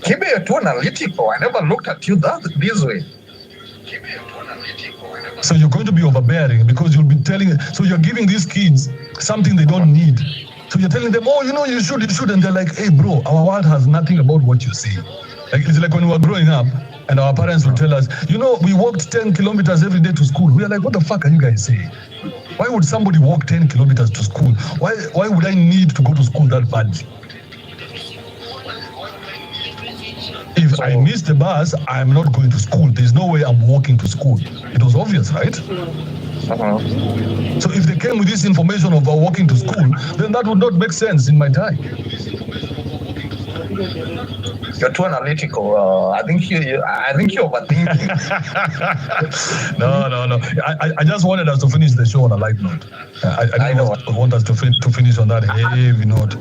Kibe, you're too analytical. I never looked at you this way. So you're going to be overbearing because you'll be so you're giving these kids something they don't need. So you're telling them, oh, you should, and they're like, hey, bro, our world has nothing about what you say. Like it's like when we were growing up, and our parents would tell us, we walked 10 kilometers every day to school. We are like, what the fuck are you guys saying? Why would somebody walk 10 kilometers to school? Why would I need to go to school that badly? If I miss the bus, I'm not going to school. There's no way I'm walking to school. It was obvious, right? So if they came with this information about walking to school, then that would not make sense in my time. You're too analytical. I think you're overthinking. No. I just wanted us to finish the show on a light note. I didn't want us to finish on that heavy note.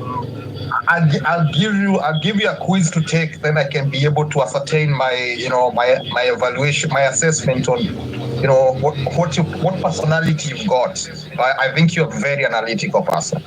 I'll give you a quiz to take, then I can be able to ascertain my my evaluation, my assessment on what personality you've got. I think you're a very analytical person.